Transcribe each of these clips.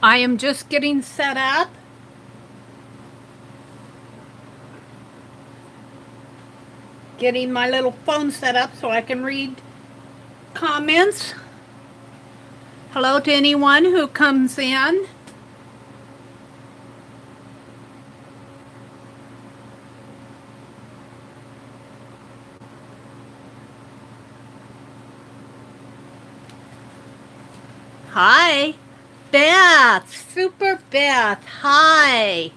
I am just getting set up. Getting my little phone set up so I can read comments. Hello to anyone who comes in. Hi, Beth, Super Beth, hi.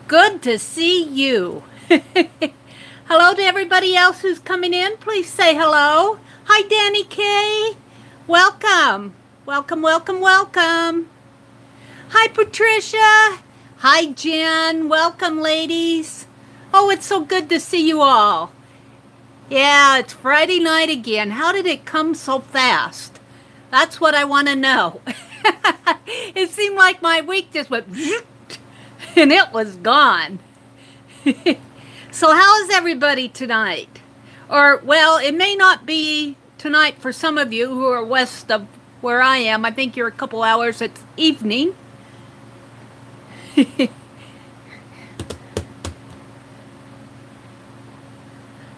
Good to see you. Hello to everybody else who's coming in. Please say hello. Hi, Danny K. Welcome. Welcome, welcome, welcome. Hi, Patricia. Hi, Jen. Welcome, ladies. Oh, it's so good to see you all. Yeah, it's Friday night again. How did it come so fast? That's what I want to know. It seemed like my week just went and it was gone. So how is everybody tonight? Or, well, it may not be tonight for some of you who are west of where I am. I think you're a couple hours. It's evening.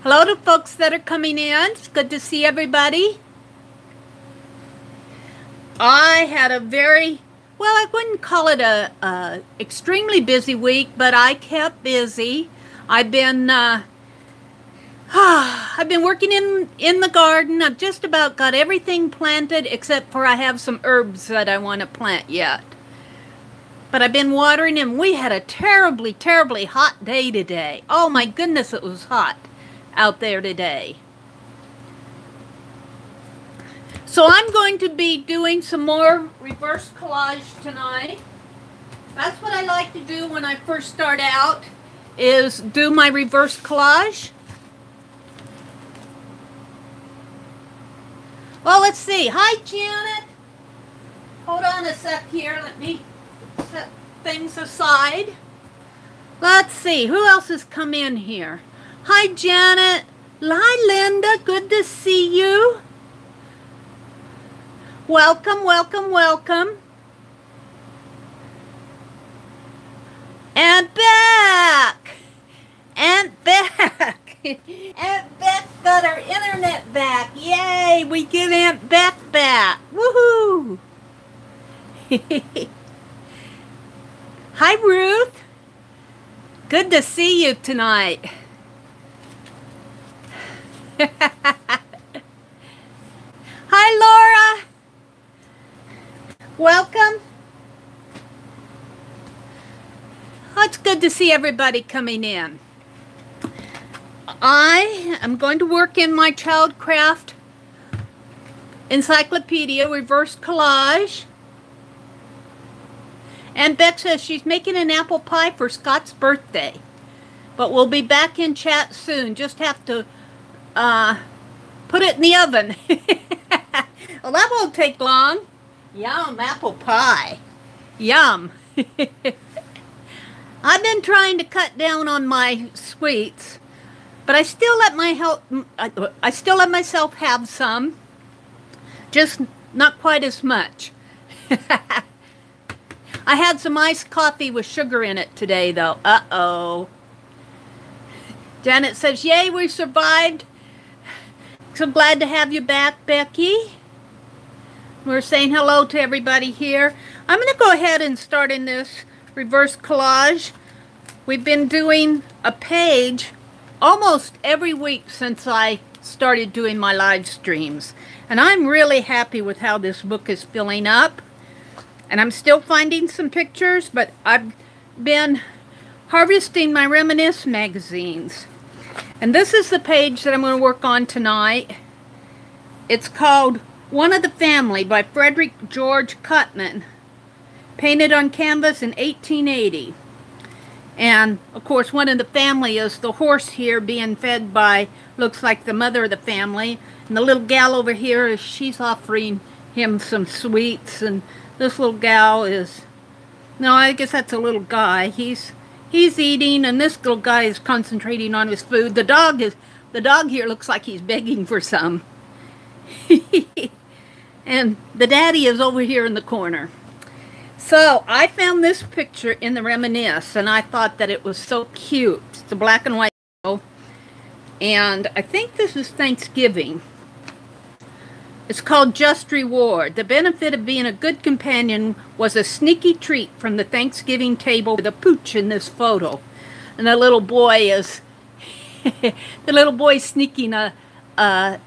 Hello to folks that are coming in. It's good to see everybody. I had a very, well, I wouldn't call it a extremely busy week, but I kept busy. I've been working in the garden. I've just about got everything planted except for I have some herbs that I want to plant yet. But I've been watering them. We had a terribly, terribly hot day today. Oh my goodness, it was hot out there today. So I'm going to be doing some more reverse collage tonight. That's what I like to do when I first start out, is do my reverse collage. Well, let's see. Hi, Janet. Hold on a sec here. Let me set things aside. Let's see. Who else has come in here? Hi, Janet. Hi, Linda. Good to see you. Welcome, welcome, welcome. And back. And back. Aunt Beth got our internet back. Yay, we get Aunt Beth back. Woohoo. Hi, Ruth. Good to see you tonight. Hi, Laura. Welcome. Oh, it's good to see everybody coming in. I am going to work in my Childcraft Encyclopedia Reverse Collage. And Beth says she's making an apple pie for Scott's birthday. But we'll be back in chat soon. Just have to put it in the oven. Well, that won't take long. Yum, apple pie. Yum. I've been trying to cut down on my sweets, but I still let myself have some, just not quite as much. I had some iced coffee with sugar in it today, though. Uh-oh. Janet says, yay, we survived. So glad to have you back, Becky. We're saying hello to everybody here. I'm going to go ahead and start in this reverse collage. We've been doing a page almost every week since I started doing my live streams. And I'm really happy with how this book is filling up. And I'm still finding some pictures, but I've been harvesting my Reminisce magazines. And this is the page that I'm going to work on tonight. It's called One of the Family by Frederick George Cutman, painted on canvas in 1880. And, of course, one of the family is the horse here being fed by, looks like the mother of the family. And the little gal over here, she's offering him some sweets. And this little gal is, no, I guess that's a little guy. He's eating, and this little guy is concentrating on his food. The dog here looks like he's begging for some. And the daddy is over here in the corner. So I found this picture in the Reminisce, and I thought that it was so cute. It's a black and white photo, and I think this is Thanksgiving. It's called Just Reward. The benefit of being a good companion was a sneaky treat from the Thanksgiving table with a pooch in this photo. And the little boy is the little boy sneaking a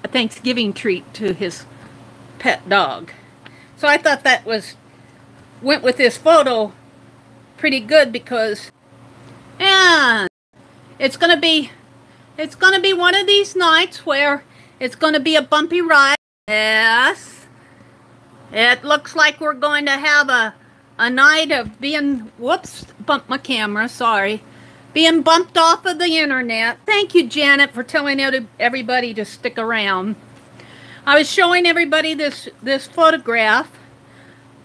Thanksgiving treat to his pet dog. So I thought that went with this photo pretty good, because and it's gonna be one of these nights where it's gonna be a bumpy ride. Yes, it looks like we're going to have a night of being, whoops, bumped my camera, sorry, being bumped off of the internet. Thank you, Janet, for telling everybody to stick around. I was showing everybody this photograph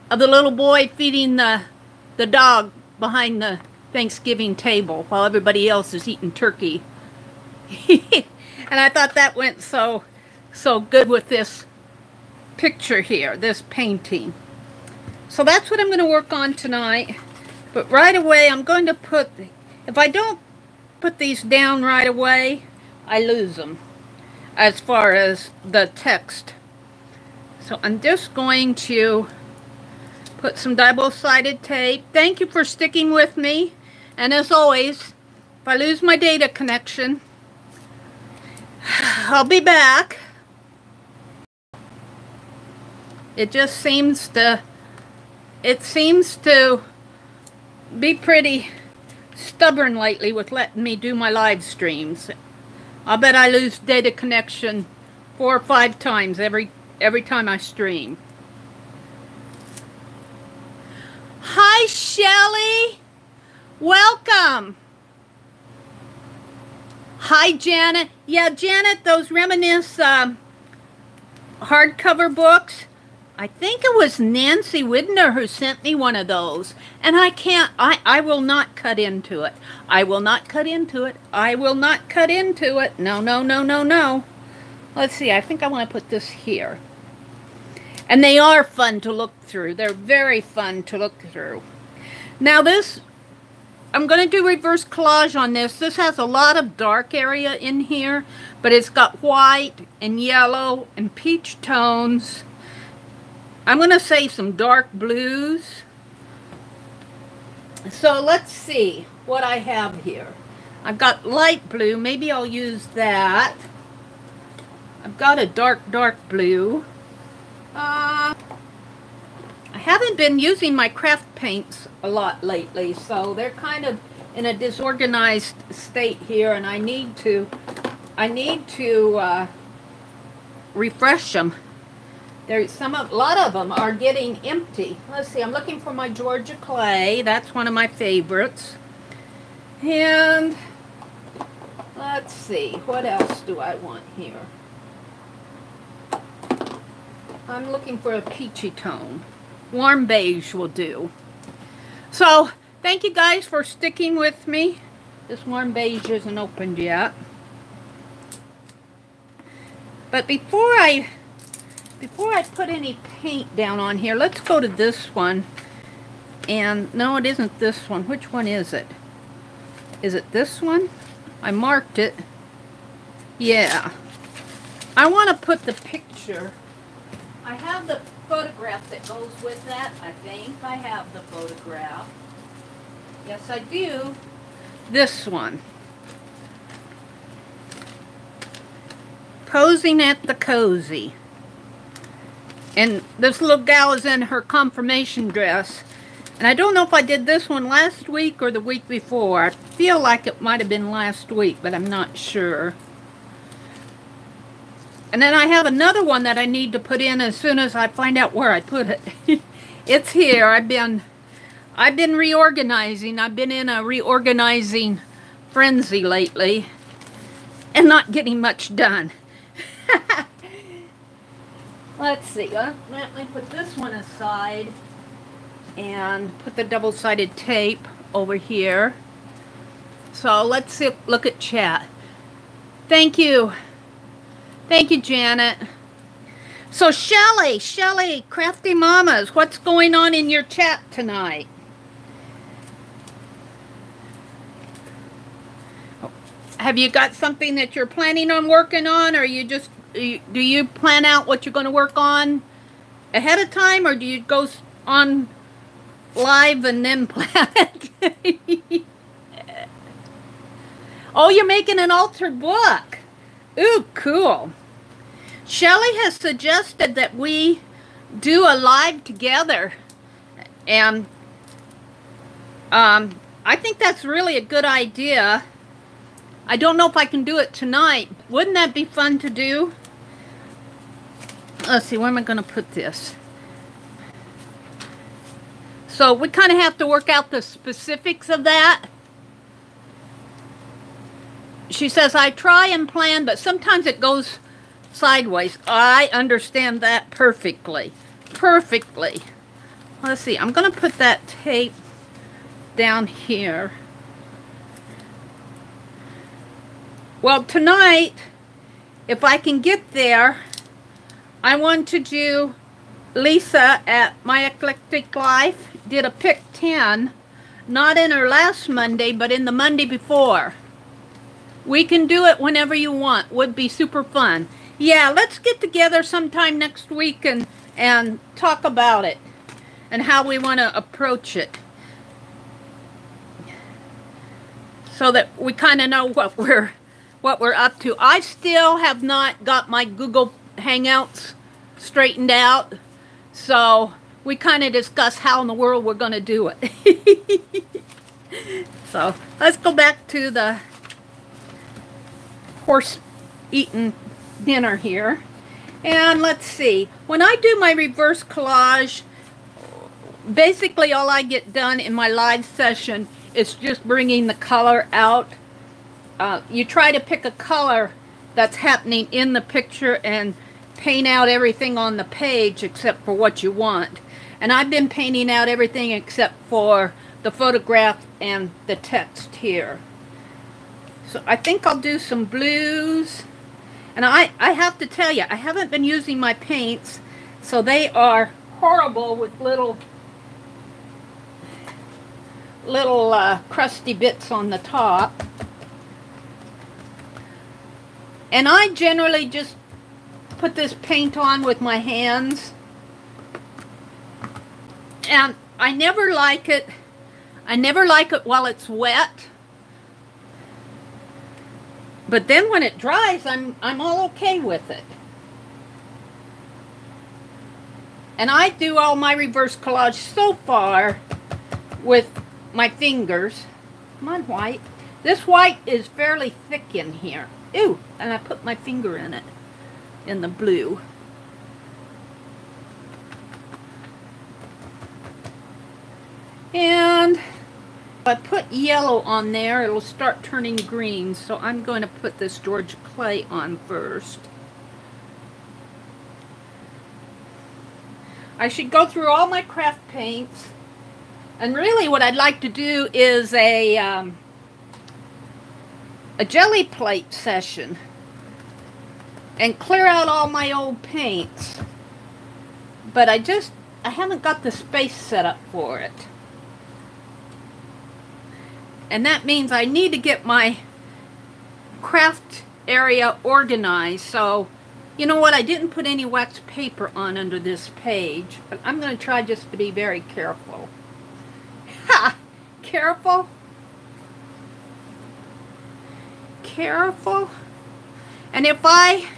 of the little boy feeding the dog behind the Thanksgiving table while everybody else is eating turkey. And I thought that went so good with this picture here, this painting. So that's what I'm going to work on tonight. But right away I'm going to put, if I don't put these down right away, I lose them as far as the text. So I'm just going to put some double-sided tape. Thank you for sticking with me. And as always, if I lose my data connection, I'll be back. It just seems to be pretty stubborn lately with letting me do my live streams. I'll bet I lose data connection 4 or 5 times every time I stream. Hi, Shelley. Welcome. Hi, Janet. Yeah, Janet, those Reminisce hardcover books, I think it was Nancy Widner who sent me one of those. And I will not cut into it. I will not cut into it. I will not cut into it. No, no, no, no, no. Let's see, I think I want to put this here. And they are fun to look through. They're very fun to look through. Now this, I'm going to do reverse collage on this. This has a lot of dark area in here, but it's got white and yellow and peach tones. I'm going to say some dark blues. So let's see what I have here. I've got light blue. Maybe I'll use that. I've got a dark blue. I haven't been using my craft paints a lot lately, so they're kind of in a disorganized state here, and I need to refresh them. There's a lot of them are getting empty. Let's see, I'm looking for my Georgia clay. That's one of my favorites. And let's see, what else do I want here? I'm looking for a peachy tone. Warm beige will do. So, thank you guys for sticking with me. This warm beige isn't opened yet. But before I put any paint down on here, let's go to this one. And no, it isn't this one. Which one is it? Is it this one? I marked it. Yeah. I want to put the picture. I have the photograph that goes with that. I think I have the photograph. Yes, I do. This one. Posing at the Cozy. And this little gal is in her confirmation dress. And I don't know if I did this one last week or the week before. I feel like it might have been last week, but I'm not sure. And then I have another one that I need to put in as soon as I find out where I put it. It's here. I've been reorganizing. I've been in a reorganizing frenzy lately and not getting much done. Let's see. Let me put this one aside and put the double-sided tape over here. So let's see, look at chat. Thank you. Thank you, Janet. So Shelly, Crafty Mamas, what's going on in your chat tonight? Have you got something that you're planning on working on, or do you plan out what you're going to work on ahead of time, or do you go on live and then plan it? Oh, you're making an altered book. Ooh, cool. Shelly has suggested that we do a live together, and I think that's really a good idea. I don't know if I can do it tonight. Wouldn't that be fun to do? Let's see, where am I going to put this? So we kind of have to work out the specifics of that. She says, I try and plan, but sometimes it goes sideways. I understand that perfectly. Perfectly. Let's see, I'm going to put that tape down here. Well, tonight, if I can get there, I want to do, Lisa at My Eclectic Life did a pick 10, not in her last Monday, but in the Monday before. We can do it whenever you want. Would be super fun. Yeah, let's get together sometime next week and talk about it and how we want to approach it, so that we kind of know what we're up to. I still have not got my Google Hangouts straightened out, so we kind of discuss how in the world we're going to do it. So let's go back to the horse eating dinner here, and let's see. When I do my reverse collage, basically all I get done in my live session is just bringing the color out. You try to pick a color that's happening in the picture and paint out everything on the page except for what you want. And I've been painting out everything except for the photograph and the text here. So I think I'll do some blues. And I have to tell you, I haven't been using my paints, so they are horrible with little crusty bits on the top. And I generally just put this paint on with my hands. And I never like it. I never like it while it's wet. But then when it dries, I'm all okay with it. And I do all my reverse collage so far with my fingers. Come on, white. This white is fairly thick in here. Ooh, and I put my finger in it, in the blue. And if I put yellow on there, it'll start turning green. So I'm going to put this Georgia clay on first. I should go through all my craft paints. And really what I'd like to do is a jelly plate session and clear out all my old paints. But I haven't got the space set up for it. And that means I need to get my craft area organized. So, you know what? I didn't put any wax paper on under this page, but I'm going to try just to be very careful. Ha! Careful. Careful. And if I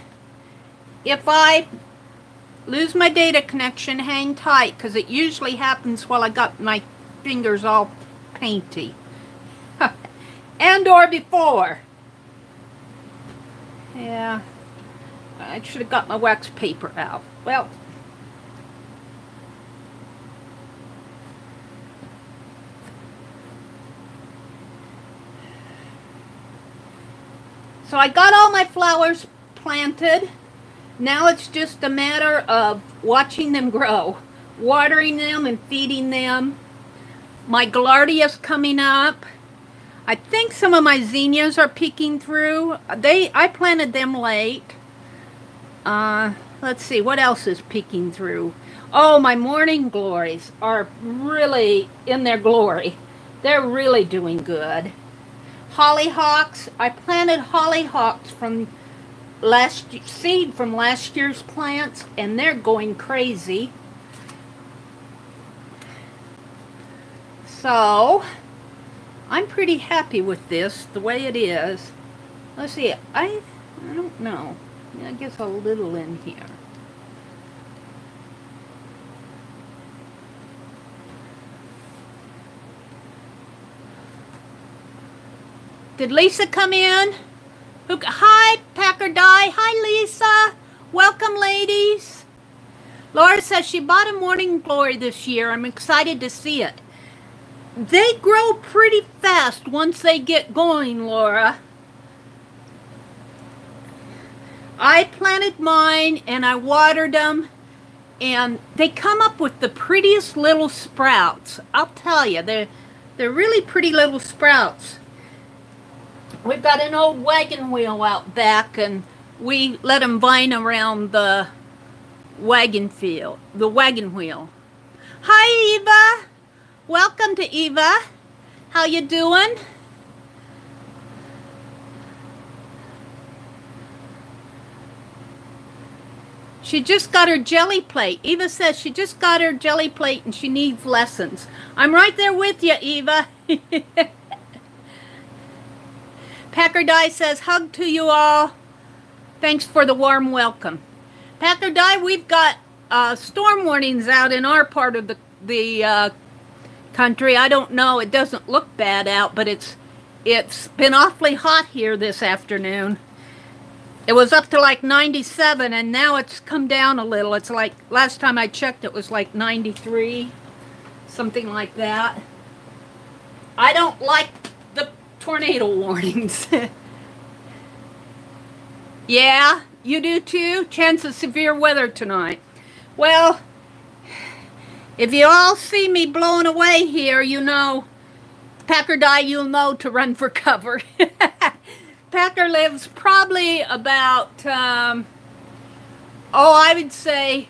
lose my data connection, hang tight, because it usually happens while I got my fingers all painty. And or before. Yeah. I should have got my wax paper out. Well. So I got all my flowers planted. Now it's just a matter of watching them grow. Watering them and feeding them. My gaillardia's coming up. I think some of my zinnias are peeking through. I planted them late. let's see, what else is peeking through? Oh, my morning glories are really in their glory. They're really doing good. Hollyhocks, I planted hollyhocks from seed from last year's plants, and they're going crazy. So, I'm pretty happy with this, the way it is. Let's see, I don't know. I guess a little in here. Did Lisa come in? Hi, Packer Dye. Hi, Lisa. Welcome, ladies. Laura says she bought a morning glory this year. I'm excited to see it. They grow pretty fast once they get going, Laura. I planted mine and I watered them, and they come up with the prettiest little sprouts. I'll tell you, they're really pretty little sprouts. We've got an old wagon wheel out back, and we let them vine around the wagon wheel. Hi, Eva. Welcome to Eva. How you doing? She just got her jelly plate. Eva says she just got her jelly plate and she needs lessons. I'm right there with you, Eva. Packer Dye says, hug to you all. Thanks for the warm welcome. Packer Dye, we've got storm warnings out in our part of the country. I don't know. It doesn't look bad out, but it's been awfully hot here this afternoon. It was up to like 97, and now it's come down a little. It's like, last time I checked, it was like 93, something like that. I don't like the tornado warnings. Yeah, you do too? Chance of severe weather tonight. Well, if you all see me blowing away here, you know, Packer Dye, you'll know to run for cover. Packer lives probably about, I would say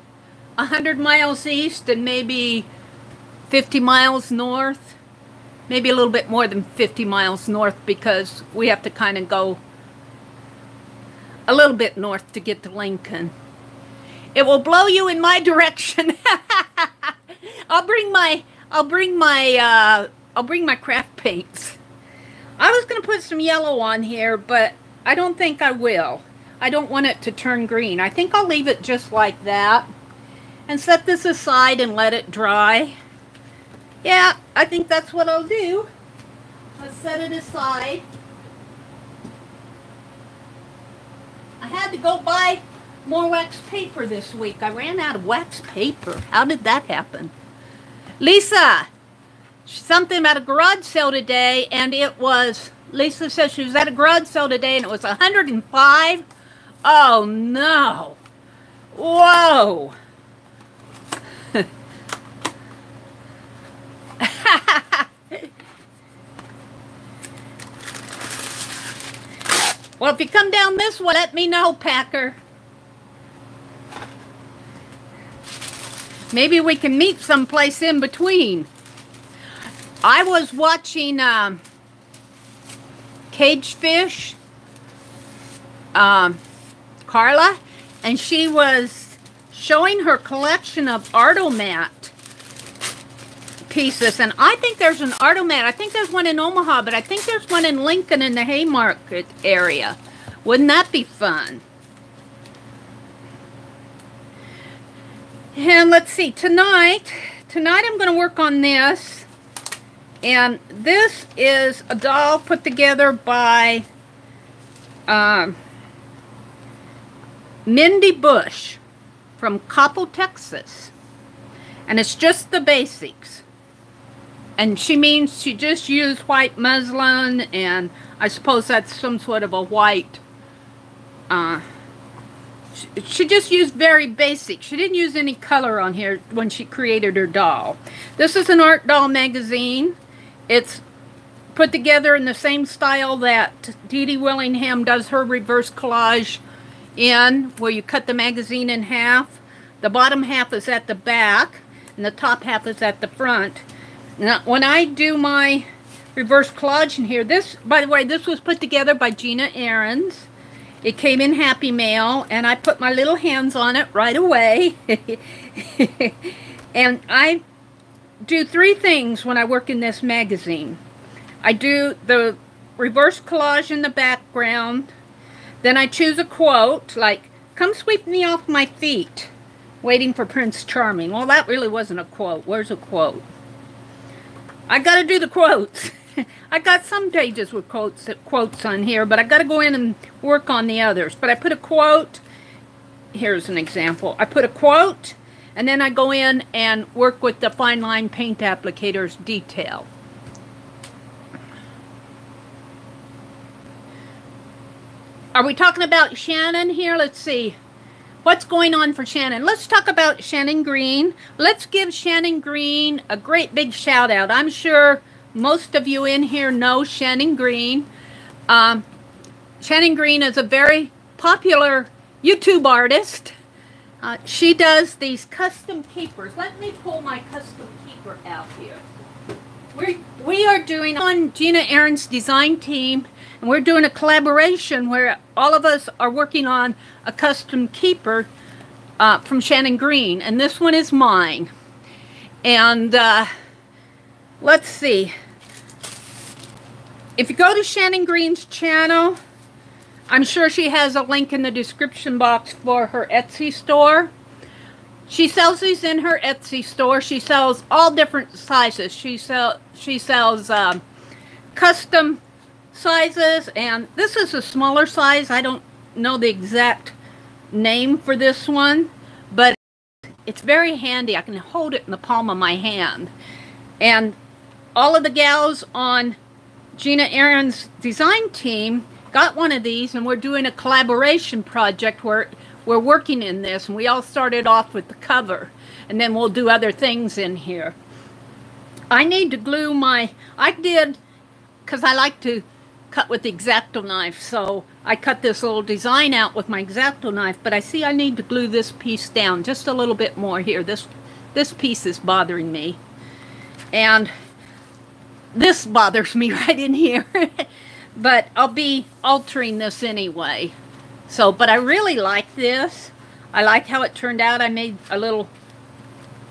100 miles east and maybe 50 miles north. Maybe a little bit more than 50 miles north, because we have to kind of go a little bit north to get to Lincoln. It will blow you in my direction. I'll bring my craft paints. I was going to put some yellow on here, but I don't think I will. I don't want it to turn green. I think I'll leave it just like that and set this aside and let it dry. Yeah, I think that's what I'll do. Let's set it aside. I had to go buy more wax paper this week. I ran out of wax paper. How did that happen? Lisa, something about a garage sale today, and it was, Lisa says she was at a garage sale today and it was 105. Oh no. Whoa. Well, if you come down this way, let me know, Packer. Maybe we can meet someplace in between. I was watching Cage Fish, Carla, and she was showing her collection of Artomat pieces, and I think there's an Artomat. I think there's one in Omaha, but I think there's one in Lincoln in the Haymarket area. Wouldn't that be fun? And let's see, tonight I'm going to work on this, and this is a doll put together by Mindy Bush from Coppell, Texas, and it's just the basics. And she means she just used white muslin, and I suppose that's some sort of a white, she just used very basic. She didn't use any color on here when she created her doll. This is an art doll magazine. It's put together in the same style that Dee Dee Willingham does her reverse collage in where you cut the magazine in half. The bottom half is at the back, and the top half is at the front. Now, when I do my reverse collage in here, this, by the way, this was put together by Gina Ahrens. It came in Happy Mail, and I put my little hands on it right away. And I do 3 things when I work in this magazine. I do the reverse collage in the background. Then I choose a quote, like, "Come sweep me off my feet, waiting for Prince Charming." Well, that really wasn't a quote. Where's a quote? I got to do the quotes. I got some pages with quotes on here, but I got to go in and work on the others. But I put a quote. Here's an example. I put a quote, and then I go in and work with the fine line paint applicator's detail. Are we talking about Shannon here? Let's see. What's going on for Shannon? Let's talk about Shannon Green. Let's give Shannon Green a great big shout out. I'm sure most of you in here know Shannon Green. Shannon Green is a very popular YouTube artist. She does these custom keepers. Let me pull my custom keeper out here. We are doing on Gina Ahrens' design team, and we're doing a collaboration where all of us are working on a custom keeper from Shannon Green, and this one is mine. And let's see. If you go to Shannon Green's channel, I'm sure she has a link in the description box for her Etsy store. She sells these in her Etsy store. She sells all different sizes. She sells custom sizes, and this is a smaller size. I don't know the exact name for this one, but it's very handy. I can hold it in the palm of my hand. And all of the gals on Gina Ahrens' design team got one of these, and we're doing a collaboration project where we're working in this, and we all started off with the cover, and then we'll do other things in here. I need to glue I did, because I like to cut with the X-Acto knife, so I cut this little design out with my X-Acto knife, but I see I need to glue this piece down just a little bit more here. This piece is bothering me, and this bothers me right in here. But I'll be altering this anyway. So, but I really like this. I like how it turned out. I made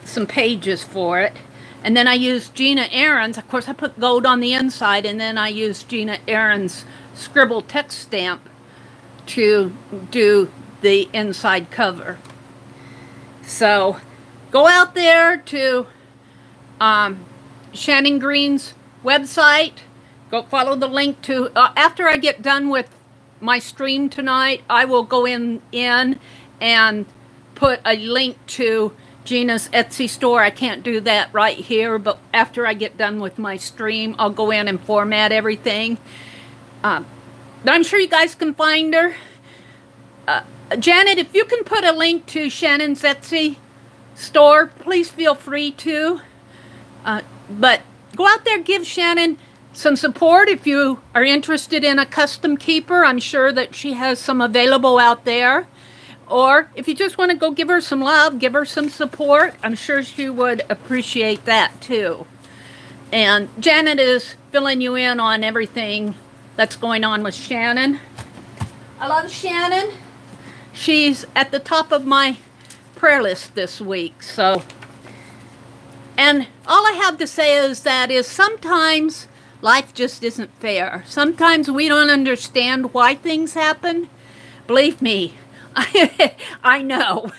some pages for it. And then I used Gina Ahrens. Of course, I put gold on the inside, and then I used Gina Ahrens' scribble text stamp to do the inside cover. So, go out there to Shannon Green's website. Go follow the link to, after I get done with my stream tonight, I will go in and put a link to Gina's Etsy store. I can't do that right here, but after I get done with my stream, I'll go in and format everything. But I'm sure you guys can find her. Janet, if you can put a link to Shannon's Etsy store, please feel free to. But go out there, give Shannon some support if you are interested in a custom keeper. I'm sure that she has some available out there. Or if you just want to go give her some love, give her some support, I'm sure she would appreciate that too. And Janet is filling you in on everything that's going on with Shannon. I love Shannon. She's at the top of my prayer list this week. So, and all I have to say is that sometimes life just isn't fair. Sometimes we don't understand why things happen. Believe me, I know.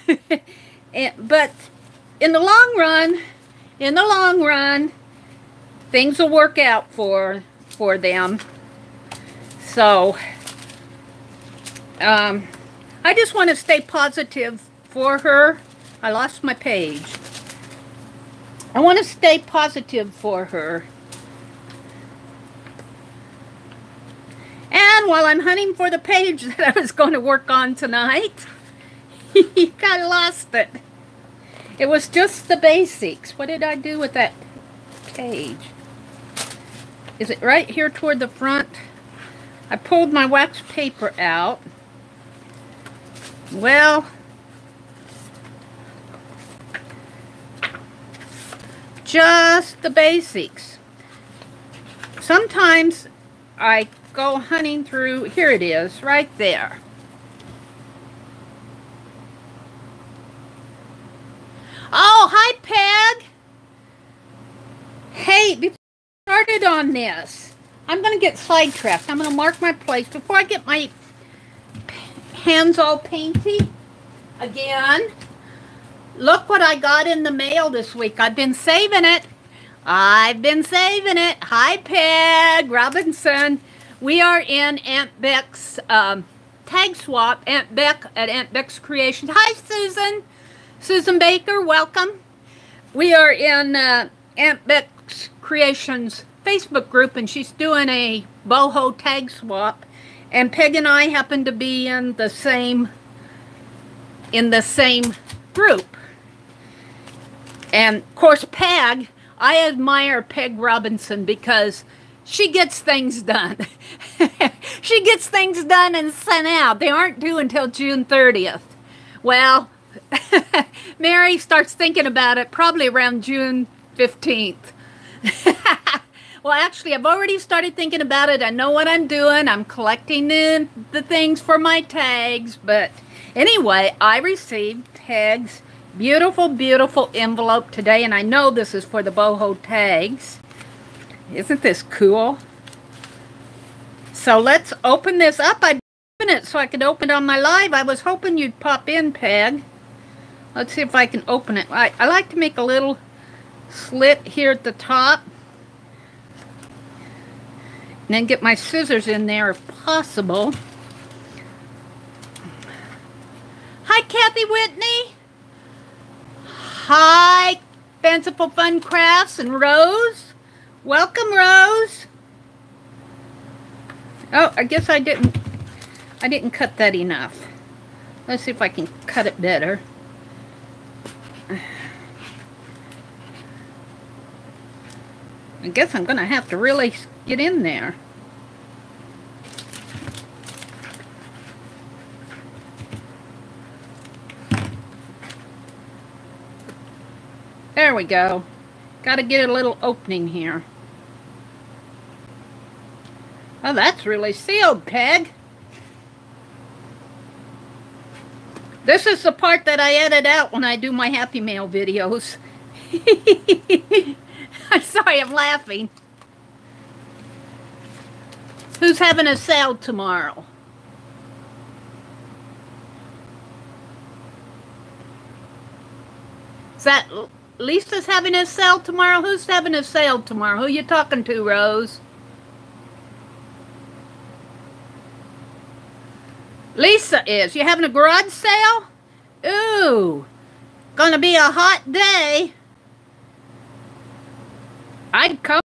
But in the long run, things will work out for them. So, I just want to stay positive for her. I lost my page. I want to stay positive for her. And while I'm hunting for the page that I was going to work on tonight, I lost it. It was just the basics. What did I do with that page? Is it right here toward the front? I pulled my wax paper out. Well, just the basics. Sometimes I go hunting through, here it is, right there. Oh, hi, Peg. Hey, before I started on this, I'm going to get sidetracked. I'm going to mark my place before I get my hands all painty again. Look what I got in the mail this week. I've been saving it. Hi, Peg Robinson. We are in Aunt Beck's tag swap. Aunt Beck at Aunt Beck's Creations. Hi, Susan. Susan Baker, welcome. We are in Aunt Beck's Creations Facebook group, and she's doing a boho tag swap. And Peg and I happen to be in the same group. And of course, Peg, I admire Peg Robinson because she gets things done. She gets things done and sent out. They aren't due until June 30th. Well, Mary starts thinking about it probably around June 15th. Well, actually, I've already started thinking about it. I know what I'm doing. I'm collecting the things for my tags. But anyway, I received Peg's beautiful, beautiful envelope today. And I know this is for the boho tags. Isn't this cool? So let's open this up. I opened it so I could open it on my live. I was hoping you'd pop in, Peg. Let's see if I can open it. I like to make a little slit here at the top. And then get my scissors in there if possible. Hi, Kathy Whitney. Hi, Fanciful Fun Crafts and Rose. Welcome, Rose. Oh, I guess I didn't cut that enough. Let's see if I can cut it better. I guess I'm going to have to really get in there. There we go. Got to get a little opening here. Oh, that's really sealed, Peg. This is the part that I edit out when I do my Happy Mail videos. I'm sorry, I'm laughing. Who's having a sale tomorrow? Is that Lisa's having a sale tomorrow? Who's having a sale tomorrow? Who you talking to, Rose? Lisa is. You having a garage sale? Ooh, gonna be a hot day. I'd come.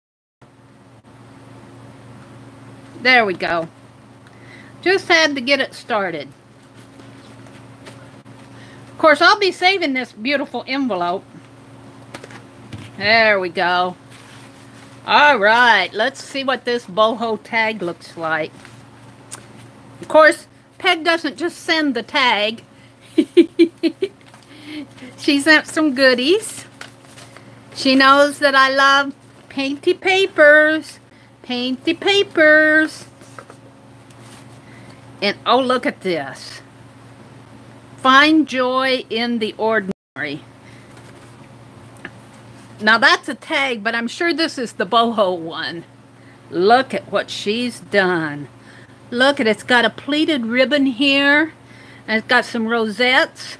There we go. Just had to get it started. Of course, I'll be saving this beautiful envelope. There we go. All right, let's see what this boho tag looks like. Of course, Peg doesn't just send the tag. She sent some goodies. She knows that I love painty papers. Painty papers. And oh, look at this. Find joy in the ordinary. Now that's a tag, but I'm sure this is the boho one. Look at what she's done. Look at it. It's got a pleated ribbon here. And it's got some rosettes.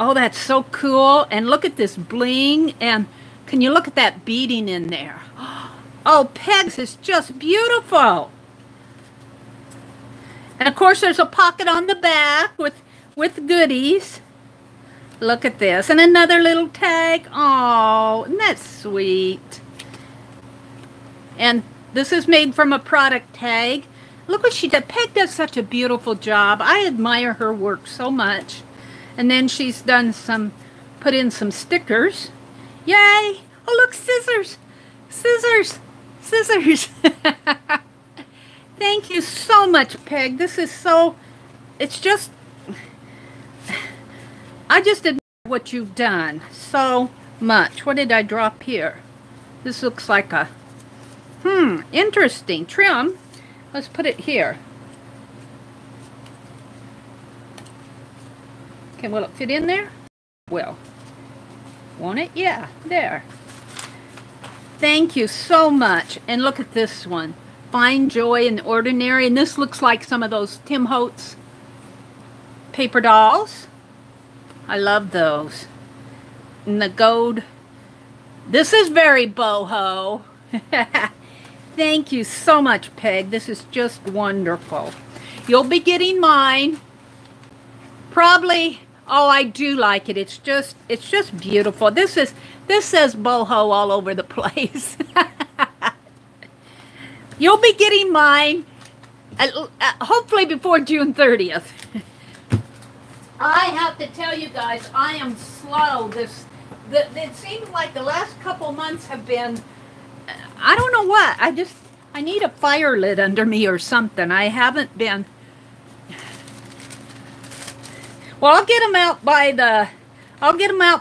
Oh, that's so cool. And look at this bling. And can you look at that beading in there? Oh, Peg's is just beautiful. And of course, there's a pocket on the back with goodies. Look at this. And another little tag. Oh, isn't that sweet? And this is made from a product tag. Look what she did. Peg does such a beautiful job. I admire her work so much. And then she's done put in some stickers. Yay! Oh, look, scissors. Scissors. Scissors. Thank you so much, Peg. This is so, it's just, I just admire what you've done so much. What did I drop here? This looks like a, interesting trim. Let's put it here. Okay, will it fit in there? Will. Won't it? Yeah, there. Thank you so much. And look at this one. Find joy in the ordinary. And this looks like some of those Tim Holtz paper dolls. I love those. And the gold. This is very boho. Thank you so much, Peg. This is just wonderful. You'll be getting mine. Probably. Oh, I do like it. It's just beautiful. This says boho all over the place. You'll be getting mine hopefully before June 30th. I have to tell you guys, I am slow. It seems like the last couple months have been, I don't know what. I need a fire lit under me or something. I haven't been. Well, I'll get them out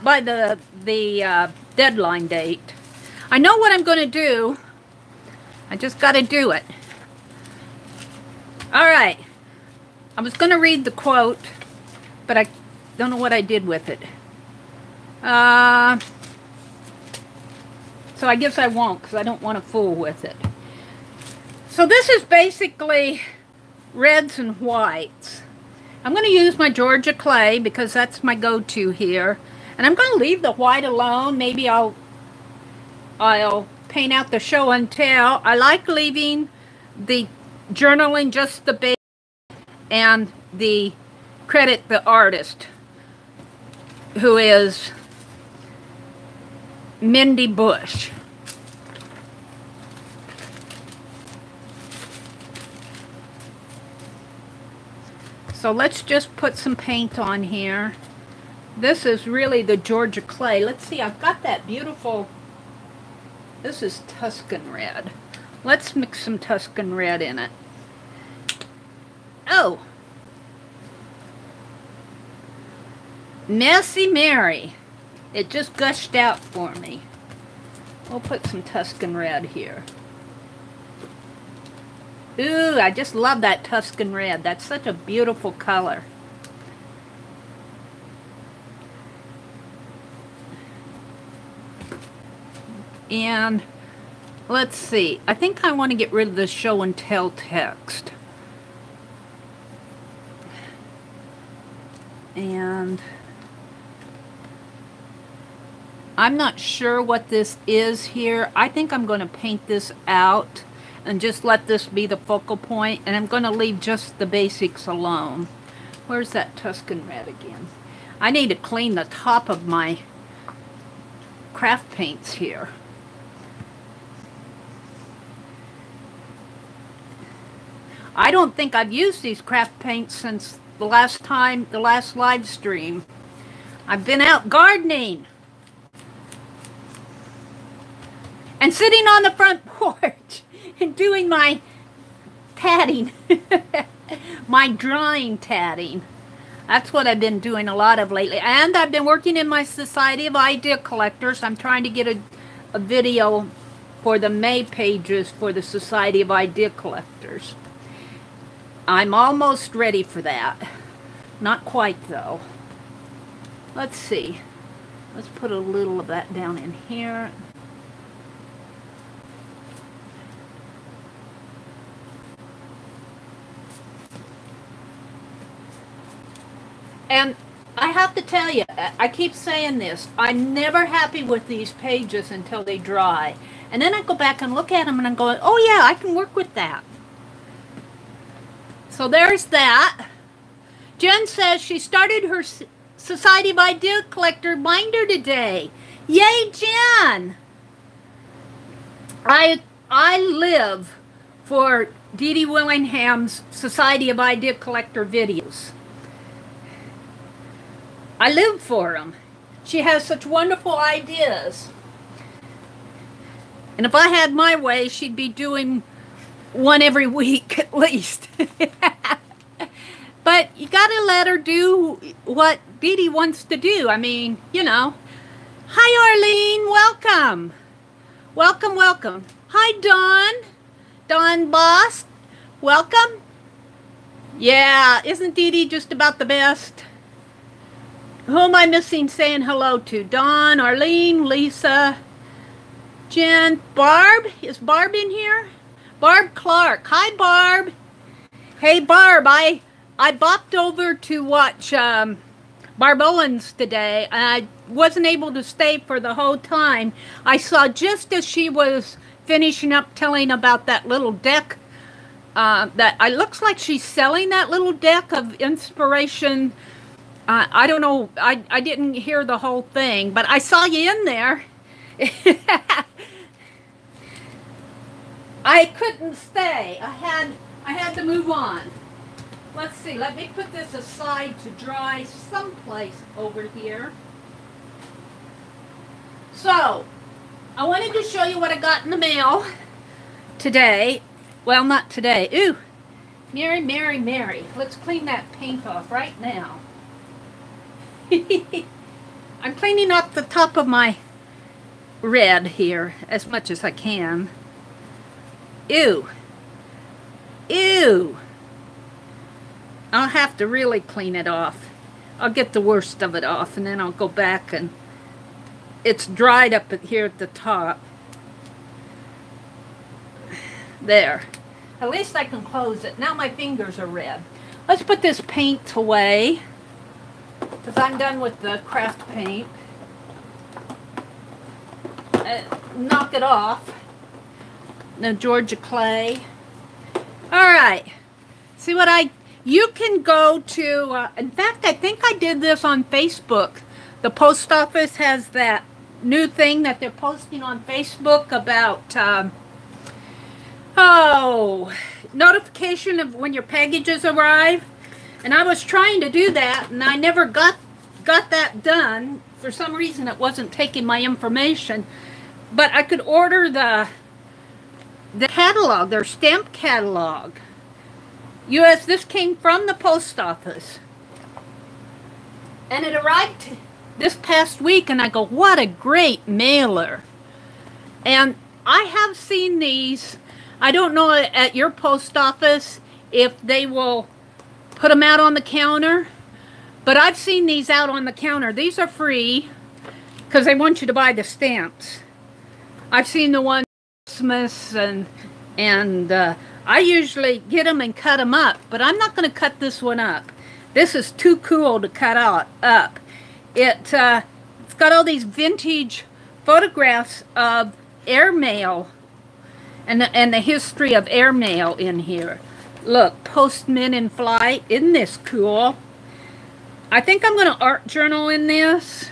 by the deadline date. I know what I'm going to do. I just got to do it. All right. I was going to read the quote, but I don't know what I did with it. So I guess I won't, because I don't want to fool with it. So this is basically reds and whites. I'm going to use my Georgia clay because that's my go-to here. And I'm going to leave the white alone. Maybe I'll paint out the show and tell. I like leaving the journaling just the base and the credit the artist, who is Mindy Bush. So let's just put some paint on here. This is really the Georgia clay. Let's see, I've got that beautiful, this is Tuscan red. Let's mix some Tuscan red in it. Oh! Messy Meri. It just gushed out for me. We'll put some Tuscan red here. Ooh, I just love that Tuscan red. That's such a beautiful color. And let's see. I think I want to get rid of the show and tell text. And I'm not sure what this is here. I think I'm going to paint this out and just let this be the focal point, and I'm going to leave just the basics alone. Where's that Tuscan red again? I need to clean the top of my craft paints here. I don't think I've used these craft paints since the last live stream. I've been out gardening and sitting on the front porch and doing my tatting, my drawing tatting. That's what I've been doing a lot of lately. And I've been working in my Society of Idea Collectors. I'm trying to get a video for the May pages for the Society of Idea Collectors. I'm almost ready for that. Not quite, though. Let's see. Let's put a little of that down in here. And I have to tell you, I keep saying this, I'm never happy with these pages until they dry. And then I go back and look at them and I'm going, oh yeah, I can work with that. So there's that. Jen says she started her Society of Idea Collector binder today. Yay, Jen! I live for Dee Dee Willingham's Society of Idea Collector videos. I live for them. She has such wonderful ideas. And if I had my way, she'd be doing one every week at least. But you gotta let her do what Dee Dee wants to do. I mean, you know. Hi, Arlene. Welcome. Welcome, welcome. Hi, Dawn. Dawn Boss. Welcome. Yeah, isn't Dee Dee just about the best? Who am I missing saying hello to? Dawn, Arlene, Lisa, Jen, Barb. Is Barb in here? Barb Clark. Hi, Barb. Hey, Barb. I bopped over to watch Barb Owens today. I wasn't able to stay for the whole time. I saw just as she was finishing up telling about that little deck. That it looks like she's selling that little deck of inspiration. I don't know. I didn't hear the whole thing, but I saw you in there. I couldn't stay. I had to move on. Let's see. Let me put this aside to dry someplace over here. So, I wanted to show you what I got in the mail today. Well, not today. Ooh, Meri, Meri, Meri. Let's clean that paint off right now. I'm cleaning up the top of my red here as much as I can. Ew. Ew. I'll have to really clean it off. I'll get the worst of it off and then I'll go back and it's dried up here at the top. There. At least I can close it. Now my fingers are red. Let's put this paint away because I'm done with the craft paint. Knock it off. The Georgia clay. Alright. See what you can go to, in fact, I think I did this on Facebook. The post office has that new thing that they're posting on Facebook about, notification of when your packages arrive. And I was trying to do that, and I never got that done. For some reason, it wasn't taking my information. But I could order the catalog, their stamp catalog. This came from the post office. And it arrived this past week, and I go, what a great mailer. And I have seen these. I don't know at your post office if they will put them out on the counter, but I've seen these out on the counter. These are free because they want you to buy the stamps. I've seen the ones for Christmas and I usually get them and cut them up, but I'm not going to cut this one up. This is too cool to cut up. It's got all these vintage photographs of airmail and the history of airmail in here. Look, postmen in flight. Isn't this cool? I think I'm going to art journal in this.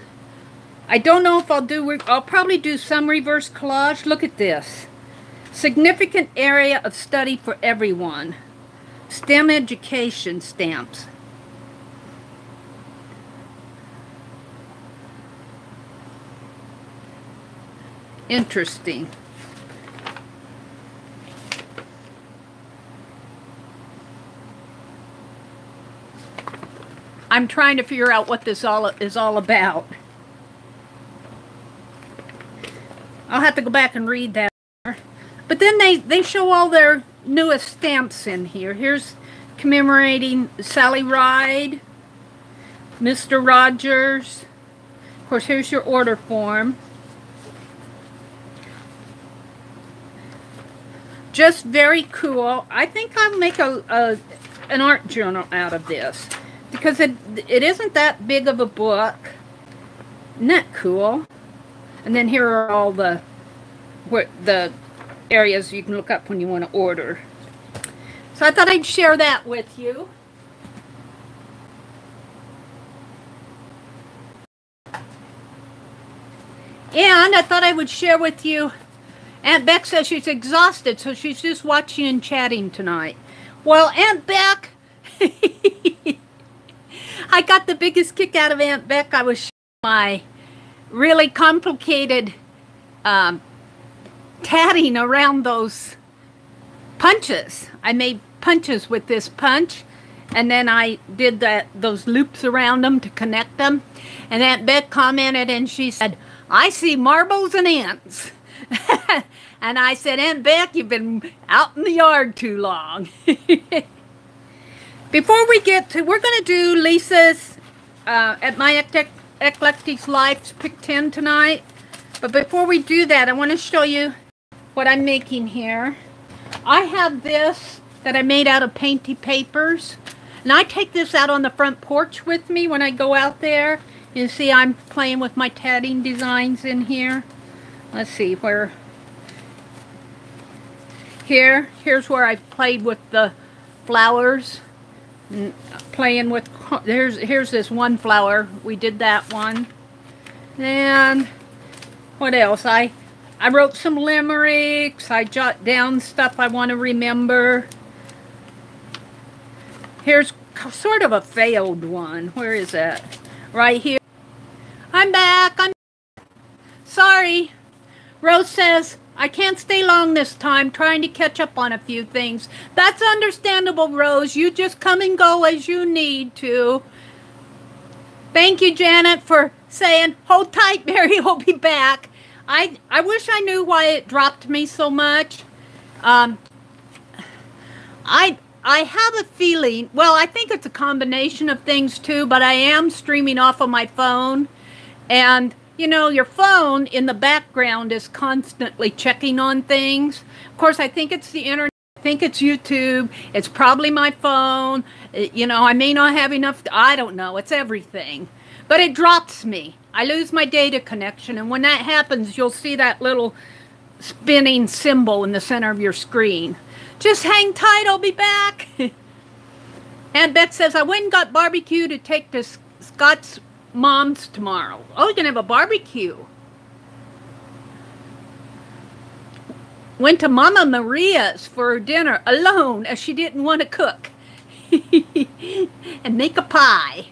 I don't know if I'll probably do some reverse collage. Look at this. Significant area of study for everyone. STEM education stamps. Interesting. I'm trying to figure out what this is all about. I'll have to go back and read that. But then they show all their newest stamps in here. Here's commemorating Sally Ride, Mr. Rogers. Of course, here's your order form. Just very cool. I think I'll make an art journal out of this because it isn't that big of a book. Isn't that cool? And then here are all the areas you can look up when you want to order. So I thought I'd share that with you. And I thought I would share with you, Aunt Beck says she's exhausted, so she's just watching and chatting tonight. Well, Aunt Beck, I got the biggest kick out of Aunt Beck. I was showing my really complicated tatting around those punches. I made punches with this punch, and then I did those loops around them to connect them. And Aunt Beck commented and she said, "I see marbles and ants." And I said, "Aunt Beck, you've been out in the yard too long." Before we get to, we're going to do Lisa's at My Eclectic Life Pick 10 tonight. But before we do that, I want to show you what I'm making here. I have this that I made out of painty papers. And I take this out on the front porch with me when I go out there. You see I'm playing with my tatting designs in here. Let's see where. Here's where I played with the flowers. Playing with, here's this one flower. We did that one. And what else? I wrote some limericks. I jot down stuff I want to remember. Here's sort of a failed one. Where is that? Right here. I'm back. Sorry. Rose says, "I can't stay long this time, trying to catch up on a few things." That's understandable, Rose. You just come and go as you need to. Thank you, Janet, for saying, "Hold tight, Mary, we'll be back." I wish I knew why it dropped me so much. I have a feeling, well, I think it's a combination of things too, but I am streaming off of my phone. And, you know, your phone in the background is constantly checking on things. Of course, I think it's the internet. I think it's YouTube. It's probably my phone. You know, I may not have enough. I don't know. It's everything. But it drops me. I lose my data connection. And when that happens, you'll see that little spinning symbol in the center of your screen. Just hang tight. I'll be back. Aunt Beth says, "I went and got barbecue to take to Scott's mom's tomorrow." Oh, you're going to have a barbecue. Went to Mama Maria's for dinner alone as she didn't want to cook. And make a pie.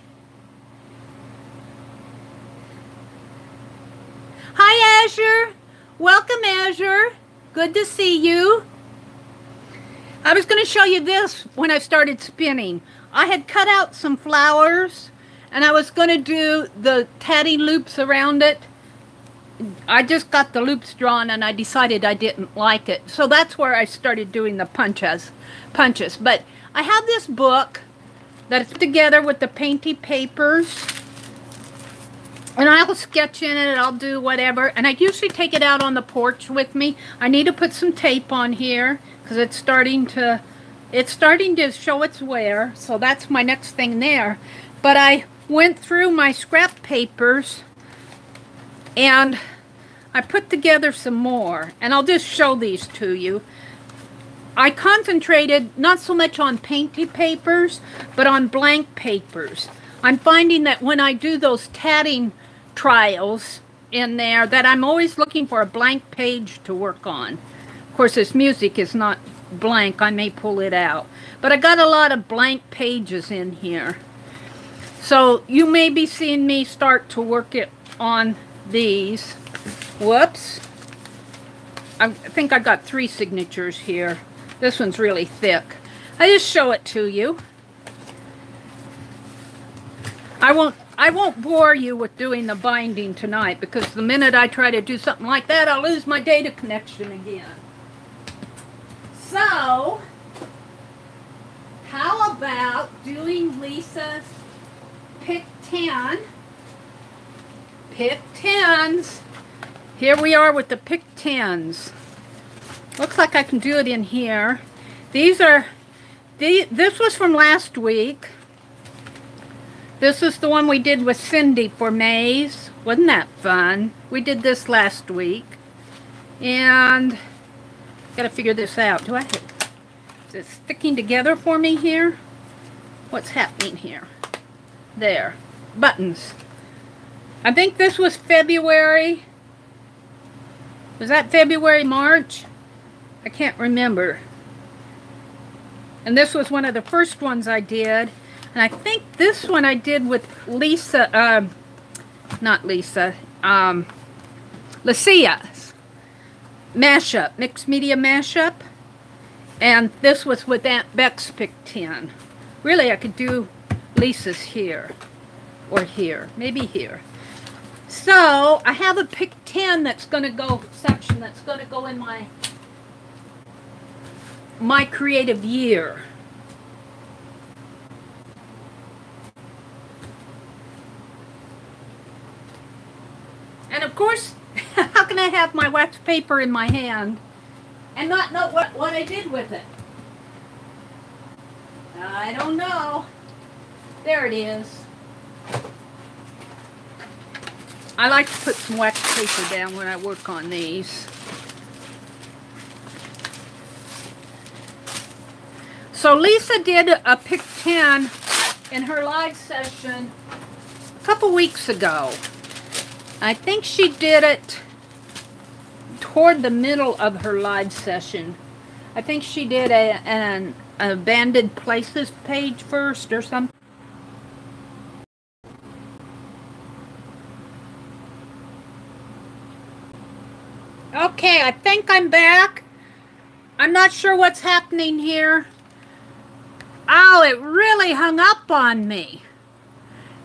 Hi, Azure. Welcome, Azure. Good to see you. I was going to show you this when I started spinning. I had cut out some flowers and I was going to do the tatting loops around it. I just got the loops drawn and I decided I didn't like it. So that's where I started doing the punches. But I have this book that's together with the painty papers. And I'll sketch in it, I'll do whatever. And I usually take it out on the porch with me. I need to put some tape on here because it's starting to show its wear. So that's my next thing there. But I went through my scrap papers and I put together some more. And I'll just show these to you. I concentrated not so much on painty papers, but on blank papers. I'm finding that when I do those tatting trials in there, that I'm always looking for a blank page to work on. Of course, this music is not blank. I may pull it out. But I got a lot of blank pages in here. So you may be seeing me start to work it on these. Whoops. I think I got 3 signatures here. This one's really thick. I just show it to you. I won't bore you with doing the binding tonight because the minute I try to do something like that, I'll lose my data connection again. So, how about doing Lisa's Pick 10? Pick 10s. Here we are with the Pick 10s. Looks like I can do it in here. This was from last week. This is the one we did with Cindy for Maze. Wasn't that fun? We did this last week. And gotta figure this out. Is it sticking together for me here? What's happening here? There. Buttons. I think this was February. Was that February, March? I can't remember. And this was one of the first ones I did. And I think this one I did with Lisa, not Lisa, Lucia's mashup, mixed media mashup. And this was with Aunt Beck's Pick 10. Really, I could do Lisa's here or here, maybe here. So I have a pick 10 that's going to go section that's going to go in my creative year. And of course, how can I have my wax paper in my hand and not know what I did with it? I don't know. There it is. I like to put some wax paper down when I work on these. So Lisa did a pick 10 in her live session a couple weeks ago. I think she did it toward the middle of her live session. I think she did an abandoned places page first or something. Okay, I think I'm back. I'm not sure what's happening here. Oh, it really hung up on me.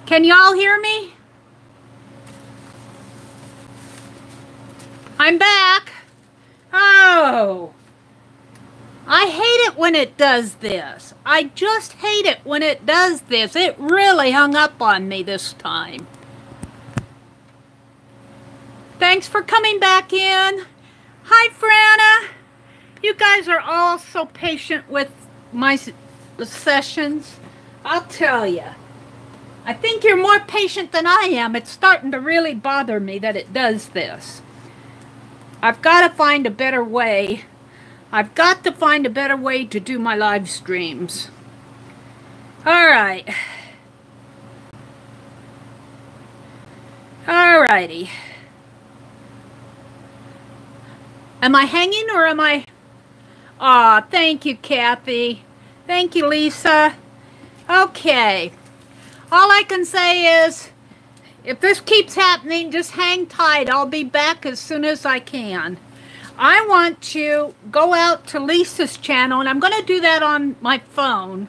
Can y'all hear me? I'm back. Oh. I hate it when it does this. I just hate it when it does this. It really hung up on me this time. Thanks for coming back in. Hi, Franna. You guys are all so patient with my sessions. I'll tell you. I think you're more patient than I am. It's starting to really bother me that it does this. I've got to find a better way. I've got to find a better way to do my live streams. Alright. Alrighty. Am I hanging or am I... Aw, thank you, Kathy. Thank you, Lisa. Okay. All I can say is, if this keeps happening, just hang tight. I'll be back as soon as I can. I want to go out to Lisa's channel, and I'm going to do that on my phone.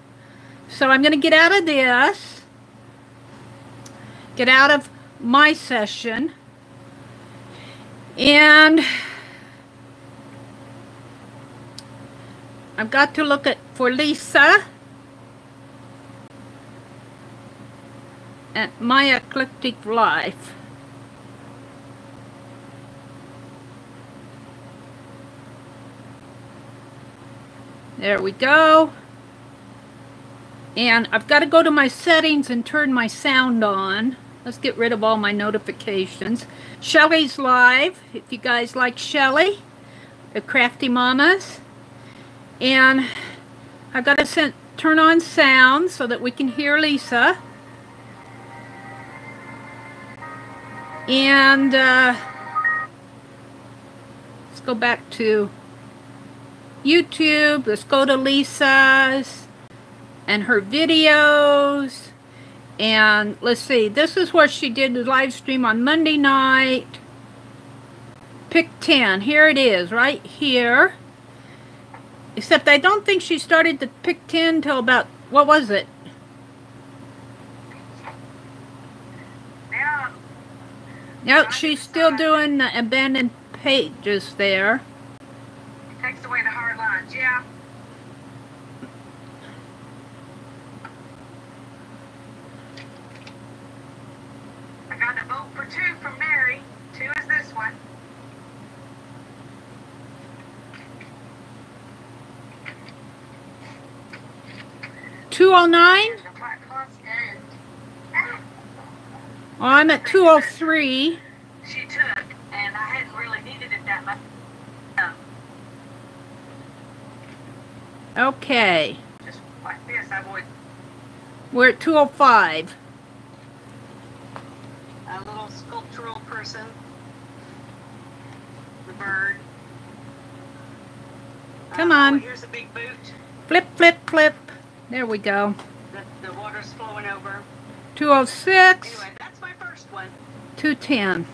So I'm going to get out of this, get out of my session, and I've got to look for Lisa at My Eclectic Life. There we go. And I've got to go to my settings and turn my sound on. Let's get rid of all my notifications. Shelly's live, if you guys like Shelly, the Crafty Mamas. And I've got to turn on sound so that we can hear Lisa. And let's go back to YouTube. Let's go to Lisa's and her videos. And let's see, this is what she did the live stream on Monday night. Pick 10. Here it is, right here. Except I don't think she started the pick 10 till about, what was it? Yeah. Yep, she's still doing the abandoned pages there. Takes away the hard lines, yeah. I got a vote for 2 from Meri. 2 is this one. $209? Oh, I'm at 203. She took, and I hadn't really needed it that much. Okay. Just like this, I would. We're at 205. A little sculptural person. The bird. Come on. Here's a big boot. Flip, flip, flip. There we go. The water's flowing over. 206. Anyway, that's my first one. 210.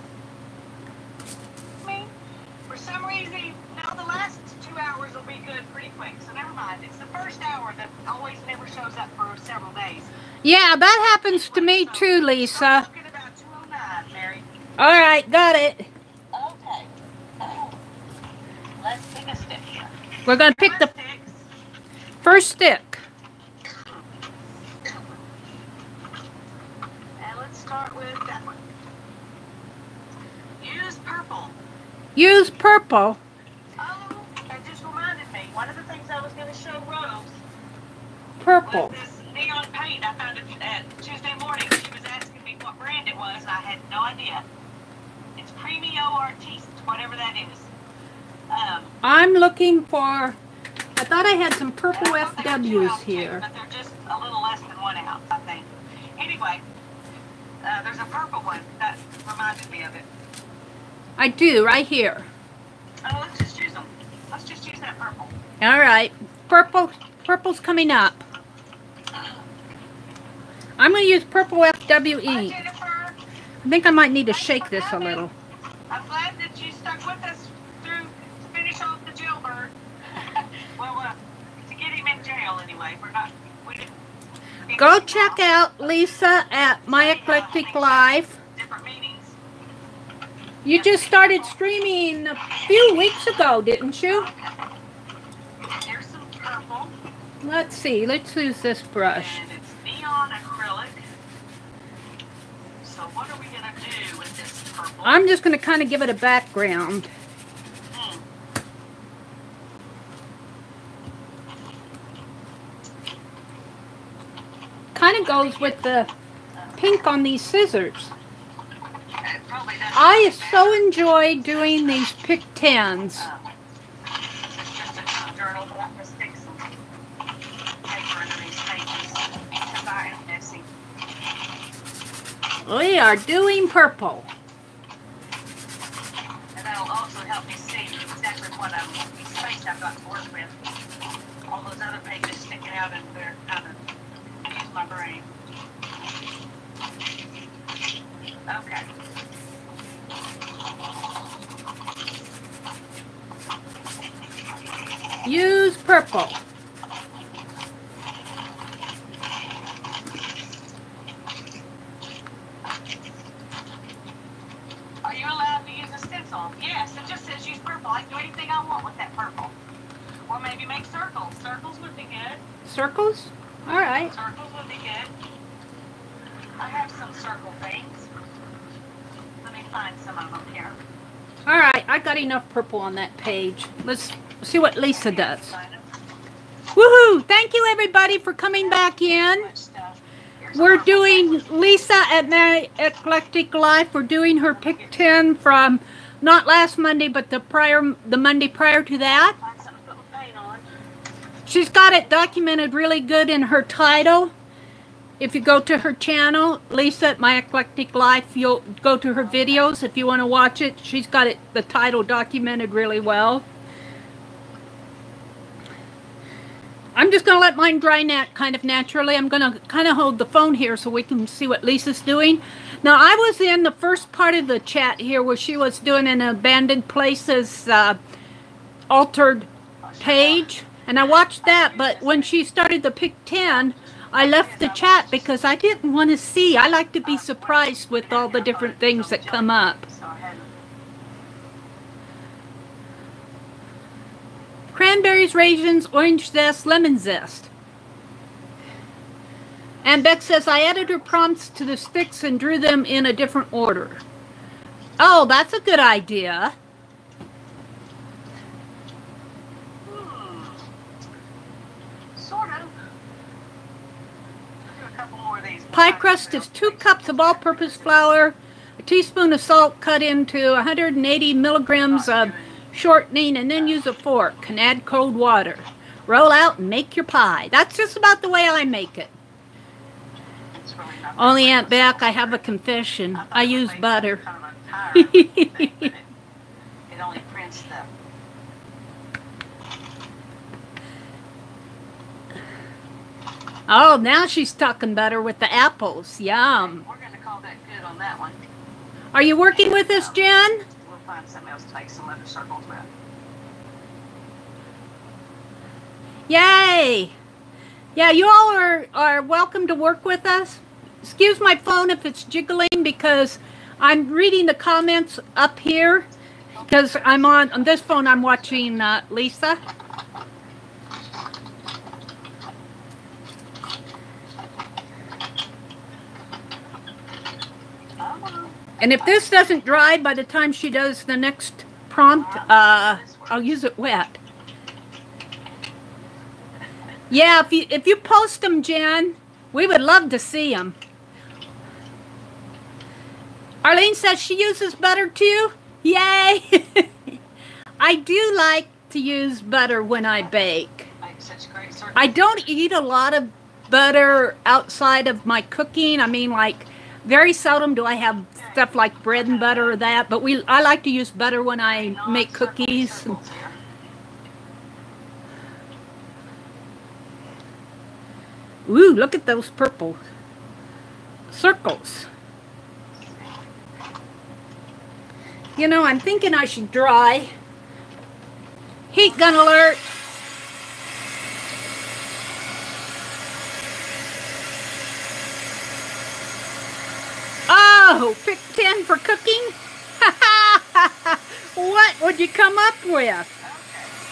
For some reason, now the last 2 hours will be good pretty quick. So never mind. It's the first hour that always never shows up for several days. Yeah, that happens to me too, Lisa. I'm looking about 209, Mary. All right, got it. Okay. Let's pick a stick here. We're going to pick the first stick. And let's start with that one. Use purple. Use purple. Oh, that just reminded me. One of the things I was going to show Rose Purple. was this neon paint. I found it Tuesday morning. She was asking me what brand it was, and I had no idea. It's Premio Artiste, whatever that is. I'm looking for, I thought I had some purple I thought they were 2 FWs ounce here. Too, but they're just a little less than 1 ounce, I think. Anyway, there's a purple one that reminded me of it. I do, right here. Oh, let's just use them. Let's just use that purple. All right. Purple's coming up. I'm going to use purple FWE. Hi, Jennifer. I think I might need to shake this a little. I'm glad that you stuck with us through to finish off the jailbird. Well, to get him in jail anyway. We didn't. Go check out Lisa at My Eclectic Life. Different meetings. You just started streaming a few weeks ago, didn't you? Here's some purple. Let's see. Let's use this brush. And it's neon acrylic. So what are we going to do with this purple? I'm just going to kind of give it a background. Kind of goes with the pink on these scissors. I so enjoy doing these pick 10s. We are doing purple. And that'll also help me see exactly what space I've got to work with. All those other pages sticking out in there kind of use my brain. Okay. Use purple. Are you allowed to use a stencil? Yes, it just says use purple. I can do anything I want with that purple. Or maybe make circles. Circles would be good. Circles? All right. Circles would be good. I have some circle things. Let me find some of them here. All right, I got enough purple on that page. Let's see what Lisa does. Woohoo! Thank you everybody for coming back in. We're doing Lisa at My Eclectic Life. We're doing her pick 10 from not last Monday, but the Monday prior to that. She's got it documented really good in her title. If you go to her channel, Lisa at My Eclectic Life, you'll go to her videos if you want to watch it. She's got the title documented really well. I'm just going to let mine dry kind of naturally. I'm going to kind of hold the phone here so we can see what Lisa's doing. Now, I was in the first part of the chat here where she was doing an Abandoned Places altered page. And I watched that, but when she started the pick 10, I left the chat because I didn't want to see. I like to be surprised with all the different things that come up. Cranberries, raisins, orange zest, lemon zest. And Beck says, I added her prompts to the sticks and drew them in a different order. Oh, that's a good idea. Sort of. Pie crust is 2 cups of all-purpose flour, a teaspoon of salt cut into 180 milligrams of shortening, and then use a fork and add cold water. Roll out and make your pie. That's just about the way I make it. Only Aunt Beck, I have a confession. I use butter. It only prints them. Oh, now she's talking butter with the apples. Yum. We're going to call that good on that one. Are you working with us, Jen? We'll find something else to make some other circles with. Yay! Yeah, you all are welcome to work with us. Excuse my phone if it's jiggling because I'm reading the comments up here because I'm on this phone I'm watching Lisa. And if this doesn't dry by the time she does the next prompt, I'll use it wet. Yeah, if you post them, Jen, we would love to see them. Arlene says she uses butter too. Yay! I do like to use butter when I bake. I don't eat a lot of butter outside of my cooking. I mean, like, very seldom do I have stuff like bread and butter or that, but I like to use butter when I make cookies. Ooh, look at those purple circles. You know, I'm thinking I should dry. Heat gun alert. Oh, pick 10 for cooking? What would you come up with?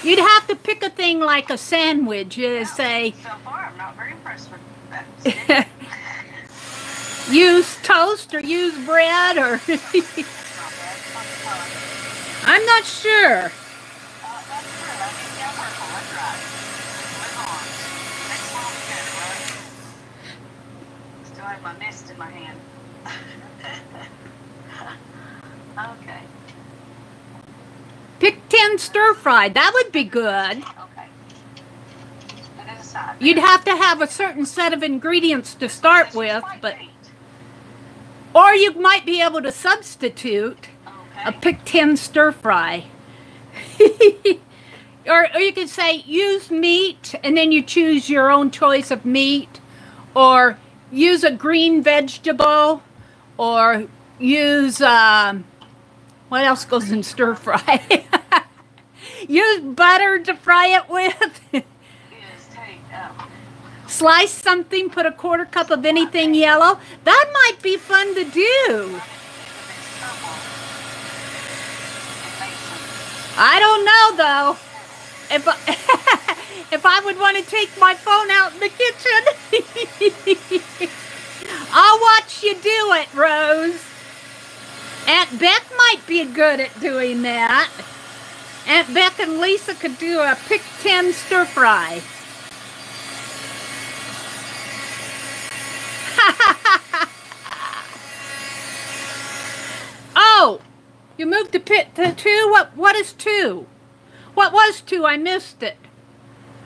You'd have to pick a thing like a sandwich, say. So far, I'm not very impressed with that. Use toast or use bread or. I'm not sure. Still have my mist in my hand. Okay. Pick 10 stir fried. That would be good. Okay. You'd have to have a certain set of ingredients to start with, but or you might be able to substitute a pick 10 stir fry. Or you could say use meat and then you choose your own choice of meat, or use a green vegetable, or use what else goes in stir fry? Use butter to fry it with. Slice something, put a 1/4 cup of anything yellow. That might be fun to do. I don't know though. If I would want to take my phone out in the kitchen. I'll watch you do it, Rose. Aunt Beck might be good at doing that. Aunt Beck and Lisa could do a pick 10 stir fry. Oh, you moved to pit to 2? What is 2? What was 2? I missed it.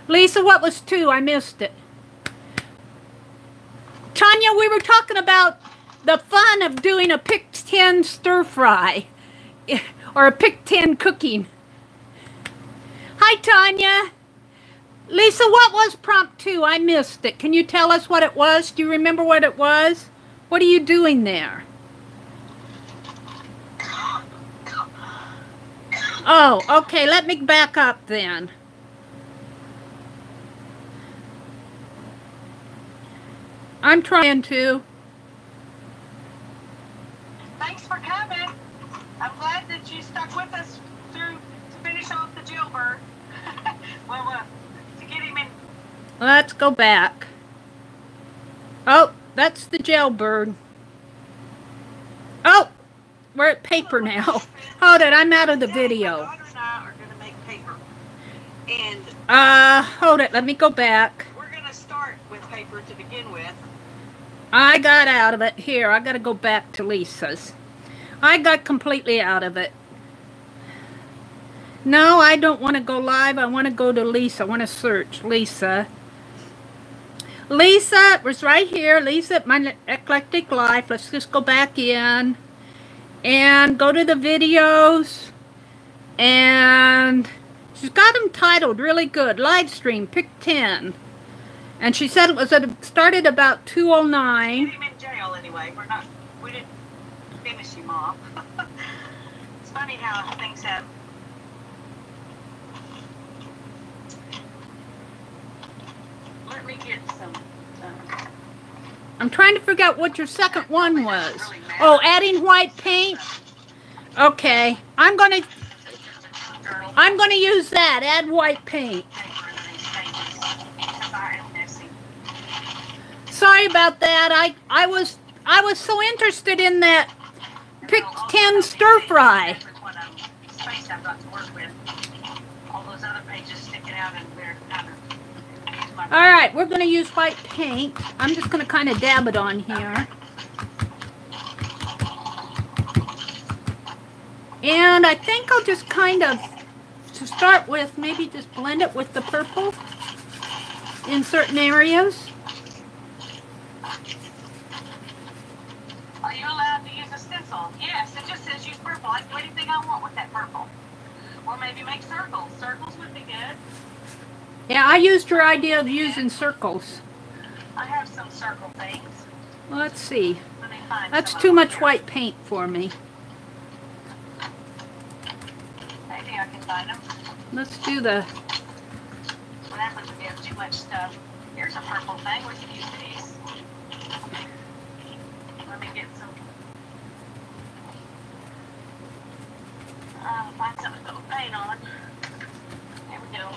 Lisa, what was 2? I missed it. Tanya, we were talking about the fun of doing a pick 10 stir fry or a pick 10 cooking. Hi, Tanya. Lisa, what was prompt 2? I missed it. Can you tell us what it was? Do you remember what it was? What are you doing there? Oh, okay. Let me back up then. I'm trying to. Thanks for coming. I'm glad that you stuck with us through to finish off the jailbird. Well, to get him in. Let's go back. Oh, that's the jailbird. Oh, we're at paper now. Hold it, I'm out of the video. My daughter and I are going to make paper. And hold it, let me go back. We're going to start with paper to begin with. I got out of it. Here, I got to go back to Lisa's. I got completely out of it. No, I don't want to go live. I want to go to Lisa. I want to search Lisa. Lisa was right here. Lisa, My Eclectic Life. Let's just go back in and go to the videos. And she's got them titled really good. Live stream, pick 10. And she said it started about 2:09. Get him in jail anyway. We didn't finish him off. It's funny how things have. I'm trying to figure out what your second one was. Oh, adding white paint. Okay, I'm gonna use that. Add white paint. Sorry about that. I was so interested in that pick 10 stir fry. All right, we're going to use white paint. I'm just going to kind of dab it on here. And I think I'll just kind of, to start with, maybe just blend it with the purple in certain areas. Are you allowed to use a stencil? Yes, it just says use purple. I can do anything I want with that purple. Or maybe make circles. Circles would be good. Yeah, I used your idea of using circles. I have some circle things. Let's see. Let me find That's some too of much them. white paint for me. Maybe I can find them. Let's do the... What happens if you have too much stuff? Here's a purple thing. We can use these. Let me get some. Find something to put paint on. There we go.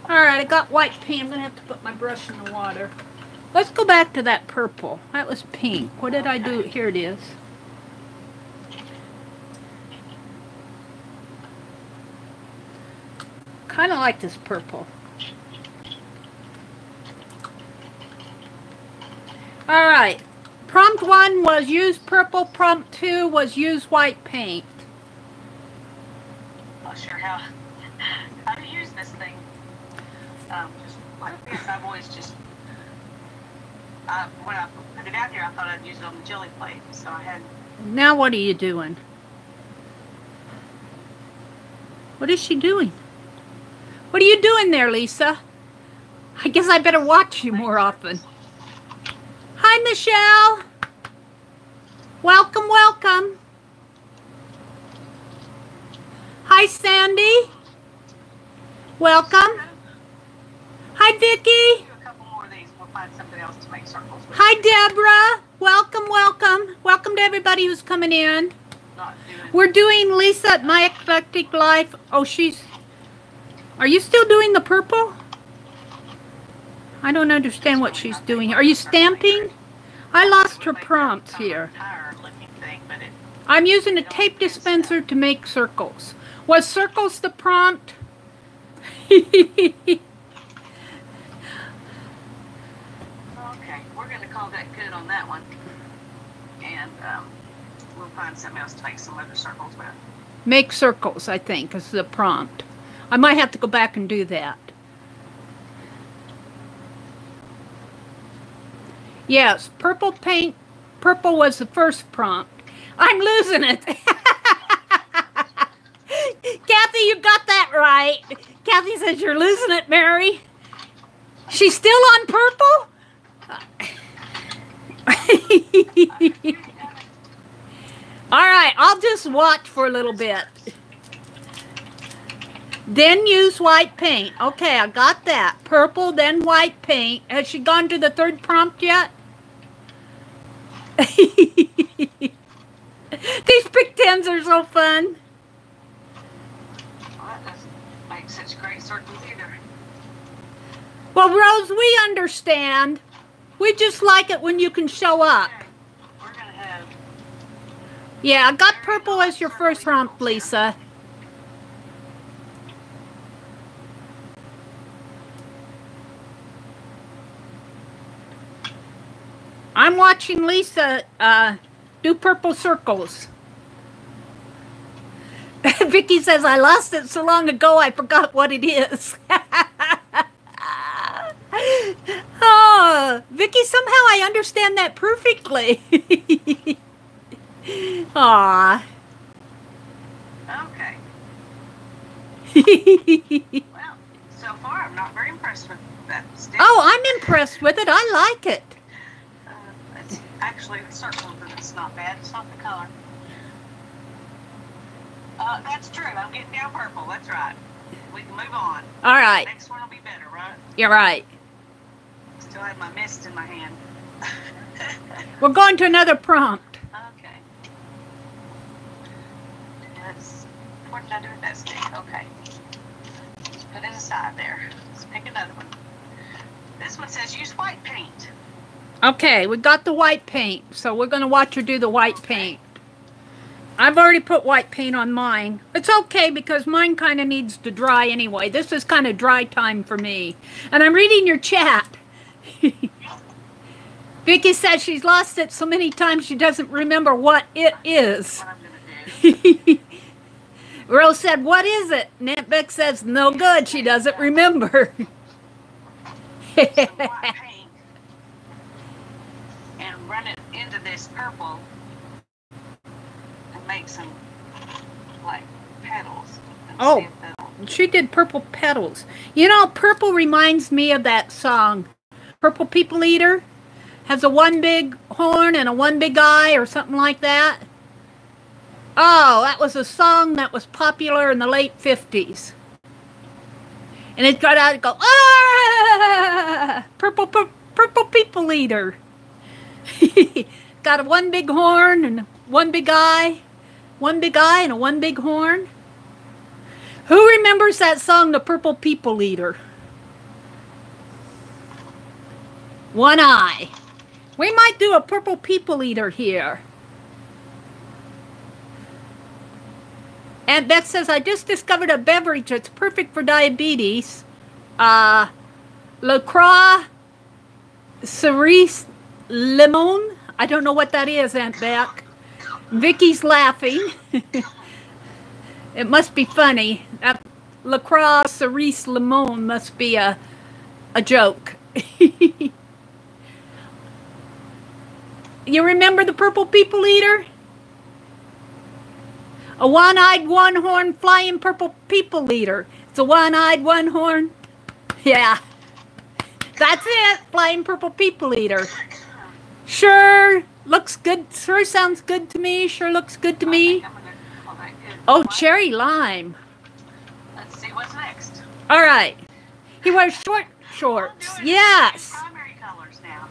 All right, I got white paint. I'm going to have to put my brush in the water. Let's go back to that purple. That was pink. What did I do? Here it is. Kind of like this purple. All right. Prompt 1 was use purple. Prompt 2 was use white paint. Not sure how to use this thing. Just like this, I've always just, when I put it out here, I thought I'd use it on the jelly plate, so I had. Now what are you doing? What is she doing? What are you doing there, Lisa? I guess I better watch you more often. Hi, Michelle. Welcome, welcome. Hi, Sandy. Welcome. Hi, Vicki. Do a couple more of these. We'll find something else to make circles with. Hi, Deborah. Welcome, welcome. Welcome to everybody who's coming in. We're doing Lisa at My Eclectic Life. Oh, she's... Are you still doing the purple? I don't understand what she's doing. Are you stamping? I lost her prompts here. I'm using a tape dispenser to make circles. Was circles the prompt? Okay, we're going to call that good on that one. And we'll find something else to make some other circles with. Make circles, I think, is the prompt. I might have to go back and do that. Yes, purple paint. Purple was the first prompt. I'm losing it. Kathy, you got that right. Kathy says you're losing it, Mary. She's still on purple? All right, I'll just watch for a little bit. Then use white paint. Okay, I got that. Purple, then white paint. Has she gone to the third prompt yet? These Pick 10s are so fun. Well, that doesn't make such great circles either. Well, Rose, we understand. We just like it when you can show up. Okay. We're going to have... Yeah, I got purple as your first prompt, Lisa. I'm watching Lisa do purple circles. Vicki says, I lost it so long ago I forgot what it is. Oh, Vicki, somehow I understand that perfectly. Aw. Okay. Well, so far I'm not very impressed with that stick. Oh, I'm impressed with it. I like it. It's actually the circle, but it's not bad. It's not the color. That's true. I'm getting down purple. That's right. We can move on. All right. Next one will be better, right? You're right. Still have my mist in my hand. We're going to another prompt. Okay. What did I do with that stick? Okay. Let's put it aside there. Let's pick another one. This one says use white paint. Okay, we got the white paint, so we're going to watch her do the white paint. I've already put white paint on mine. It's okay because mine kind of needs to dry anyway. This is kind of dry time for me. And I'm reading your chat. Vicky says she's lost it so many times she doesn't remember what it is. What I'm going to do. Rose said, what is it? And Aunt Beck says, no good, she doesn't remember. Some white paint and run it into this purple and make some like petals. Oh, she did purple petals. You know, purple reminds me of that song, Purple People Eater. Has a one big horn and a one big eye or something like that. Oh, that was a song that was popular in the late 50s. And it got out and go, ah! Purple People Eater. Got a one big horn and one big eye. One big eye and a one big horn. Who remembers that song, The Purple People Eater? One eye. We might do a Purple People Eater here. Aunt Beth says, I just discovered a beverage that's perfect for diabetes. La Croix Cerise Limon. I don't know what that is, Aunt Beth. Vicky's laughing. It must be funny. La Croix Cerise Limon must be a joke. You remember the Purple People Eater? A one-eyed, one-horn, flying purple people eater. It's a one-eyed, one-horn. Yeah. That's it. Flying purple people eater. Sure. Looks good. Sure sounds good to me. Sure looks good to me. Oh, cherry lime. Let's see what's next. All right. He wears short shorts. Yes. Primary colors now.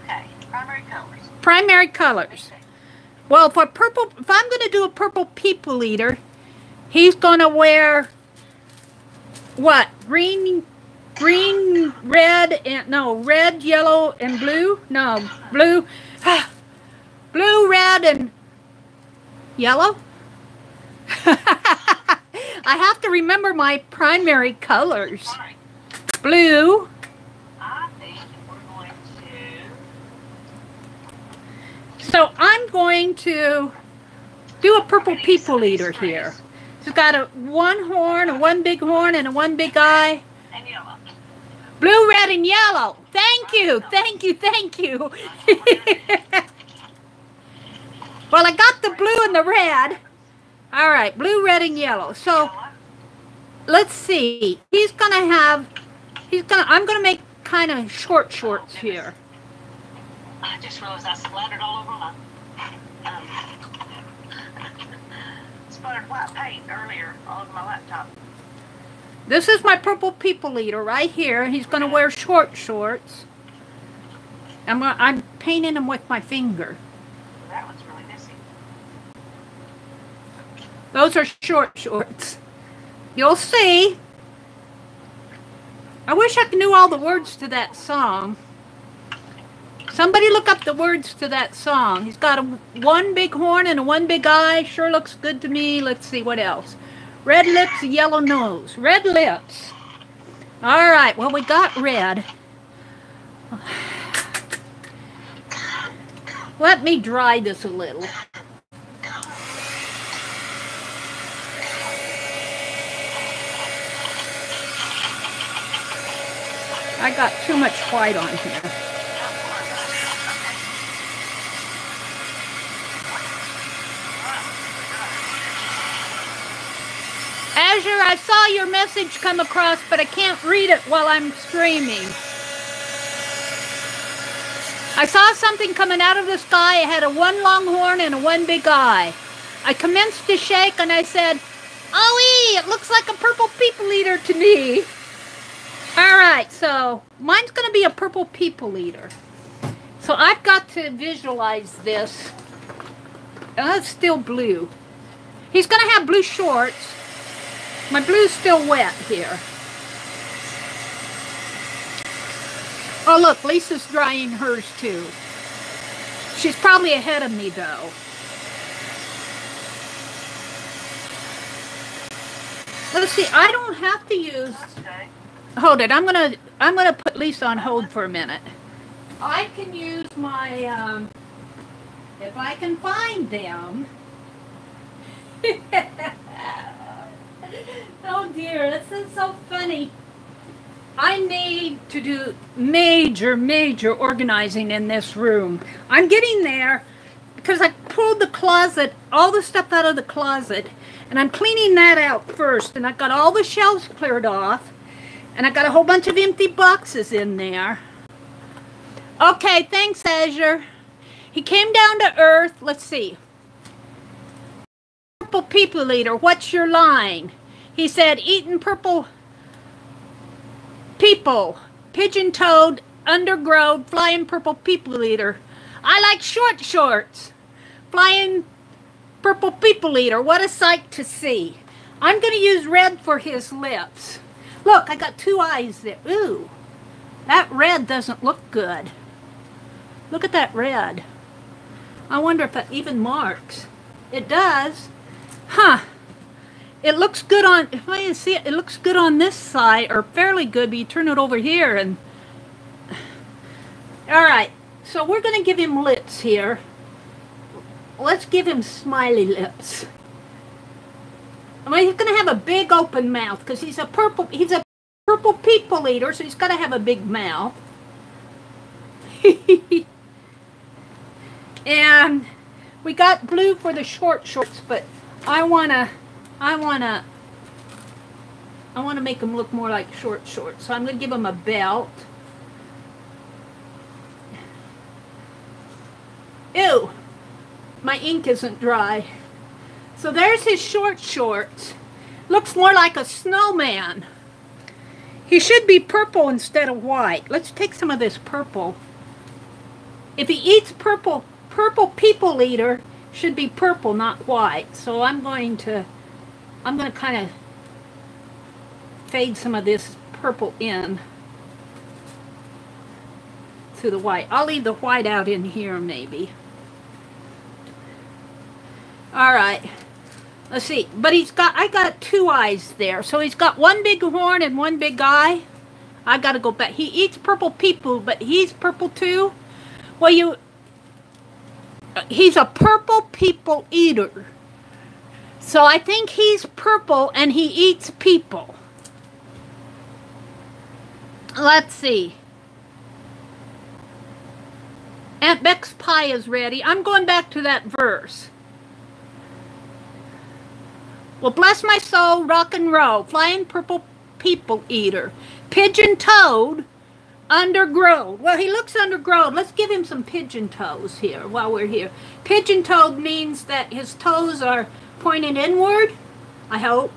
Okay. Primary colors. Primary colors. Well, for purple, if I'm going to do a purple people eater, he's going to wear what? Green, red, and no, red, yellow, and blue. No, blue, blue, red, and yellow. I have to remember my primary colors. Blue. I think we're going to. So I'm going to do a purple people eater here. It's got a one horn, a one big horn, and a one big eye. And yellow. Blue, red, and yellow. Thank you, thank you, thank you. Well, I got the blue and the red. All right, blue, red, and yellow. So let's see. He's gonna have. I'm gonna make kind of short shorts here. I just realized I splattered all over my splattered white paint earlier all over my laptop. This is my purple people eater right here. He's going to wear short shorts. I'm painting him with my finger. That one's really messy. Those are short shorts. You'll see. I wish I knew all the words to that song. Somebody look up the words to that song. He's got one big horn and a one big eye. Sure looks good to me. Let's see what else. Red lips, a yellow nose. Red lips. All right. Well, we got red. Let me dry this a little. I got too much white on here. Azure, I saw your message come across, but I can't read it while I'm streaming. I saw something coming out of the sky. It had a one long horn and a one big eye. I commenced to shake and I said, "Oh, it looks like a purple people eater to me." All right, so mine's going to be a purple people eater. So I've got to visualize this. It's still blue. He's going to have blue shorts. My blue's still wet here. Oh, look, Lisa's drying hers too. She's probably ahead of me, though. Let's see. I don't have to use. Hold it. I'm gonna put Lisa on hold for a minute. I can use my if I can find them. Oh dear, this is so funny. I need to do major organizing in this room. I'm getting there because I pulled the closet, all the stuff out of the closet, and I'm cleaning that out first. And I've got all the shelves cleared off, and I got a whole bunch of empty boxes in there. Okay, thanks, Azure. He came down to earth. Let's see. Purple people eater, what's your line? He said, eating purple people, pigeon-toed, undergrowth, flying purple people eater. I like short shorts. Flying purple people eater. What a sight to see. I'm going to use red for his lips. Look, I got two eyes there. Ooh, that red doesn't look good. Look at that red. I wonder if it even marks. It does. Huh. It looks good on, if I can see it, it looks good on this side, or fairly good, but you turn it over here and... Alright, so we're going to give him lips here. Let's give him smiley lips. I mean, he's going to have a big open mouth, because he's a purple people eater, so he's got to have a big mouth. And we got blue for the short shorts, but I wanna make them look more like short shorts. So I'm gonna give him a belt. Ew, my ink isn't dry. So there's his short shorts. Looks more like a snowman. He should be purple instead of white. Let's take some of this purple. If he eats purple people eater should be purple, not white. So I'm going to kind of fade some of this purple in to the white. I'll leave the white out in here maybe. All right. Let's see. But I got two eyes there. So he's got one big horn and one big eye. I got to go back. He eats purple people, but he's purple too. Well, he's a purple people eater. So I think he's purple and he eats people. Let's see. Aunt Beck's pie is ready. I'm going back to that verse. Well, bless my soul, rock and roll, flying purple people eater, pigeon-toed, undergrowth. Well, he looks undergrowth. Let's give him some pigeon toes here while we're here. Pigeon-toed means that his toes are pointed inward, I hope.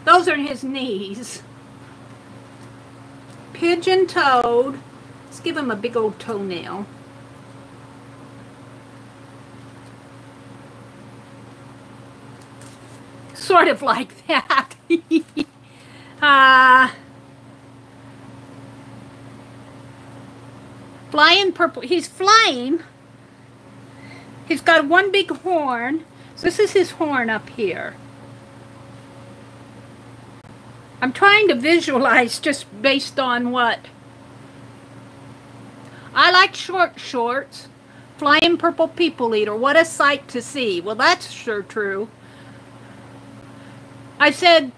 Those are his knees. Pigeon-toed. Let's give him a big old toenail. Sort of like that. Flying purple. He's flying. He's got one big horn. So this is his horn up here. I'm trying to visualize just based on what. I like short shorts. Flying purple people eater. What a sight to see. Well, that's sure true. I said,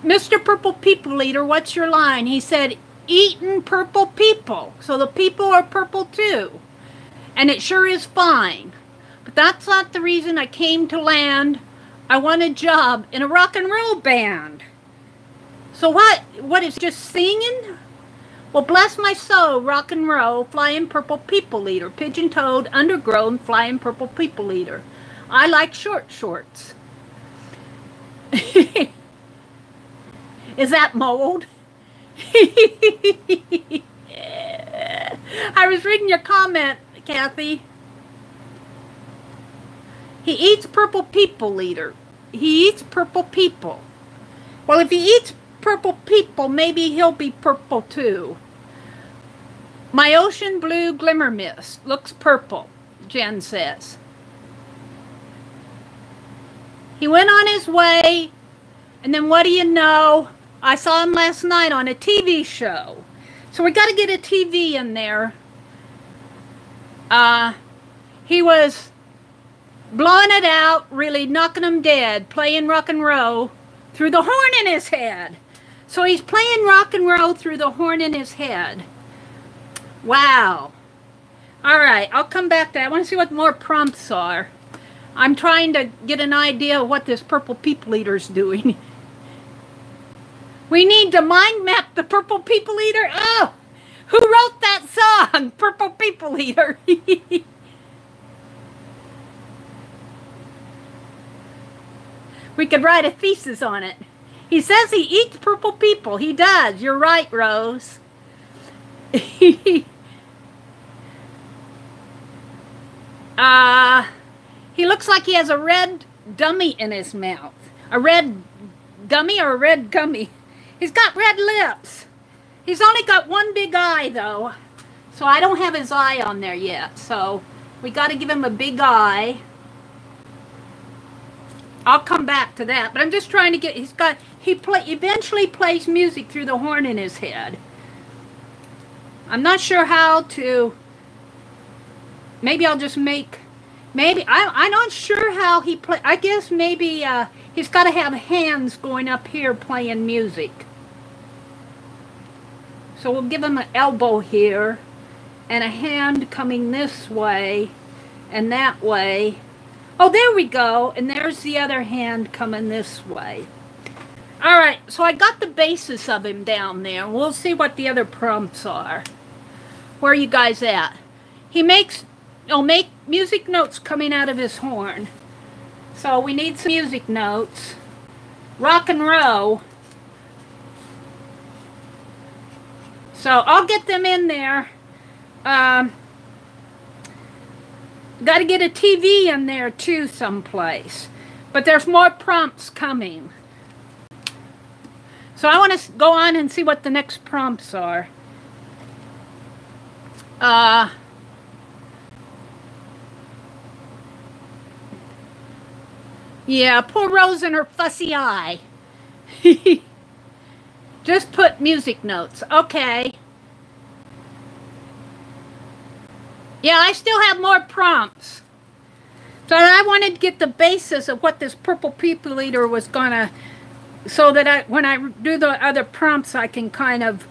Mr. Purple People Eater, what's your line? He said, eating purple people. So the people are purple too. And it sure is fine. But that's not the reason I came to land. I want a job in a rock and roll band. So what is just singing? Well, bless my soul, rock and roll, flying purple people eater, pigeon-toed, undergrown, flying purple people eater. I like short shorts. Is that mold? I was reading your comment, Kathy. He eats purple people, leader. He eats purple people. Well, if he eats purple people, maybe he'll be purple too. My ocean blue glimmer mist looks purple, Jen says. He went on his way, and then what do you know? I saw him last night on a TV show. So we got to get a TV in there. He was blowing it out, really knocking him dead, playing rock and roll through the horn in his head. So he's playing rock and roll through the horn in his head. Wow. All right, I'll come back to that. I want to see what more prompts are. I'm trying to get an idea of what this purple people eater's doing. We need to mind map the purple people eater. Oh, who wrote that song? Purple people eater. We could write a thesis on it. He says he eats purple people. He does. You're right, Rose. He looks like he has a red dummy in his mouth. A red dummy or a red gummy. He's got red lips. He's only got one big eye, though. So I don't have his eye on there yet. So we got to give him a big eye. I'll come back to that. But I'm just trying to get... He eventually plays music through the horn in his head. I'm not sure how to... Maybe I'll just make... Maybe... I'm not sure how he play... I guess maybe he's got to have hands going up here playing music. So we'll give him an elbow here. And a hand coming this way. And that way. Oh, there we go. And there's the other hand coming this way. All right. So I got the basis of him down there. We'll see what the other prompts are. Where are you guys at? He'll make music notes coming out of his horn. So we need some music notes. Rock and roll. So I'll get them in there. Got to get a TV in there too someplace. But there's more prompts coming. So I want to go on and see what the next prompts are. Yeah, poor Rose and her fussy eye. Just put music notes. Okay. Yeah, I still have more prompts. So I wanted to get the basis of what this purple people eater was gonna, so that when I do the other prompts, I can kind of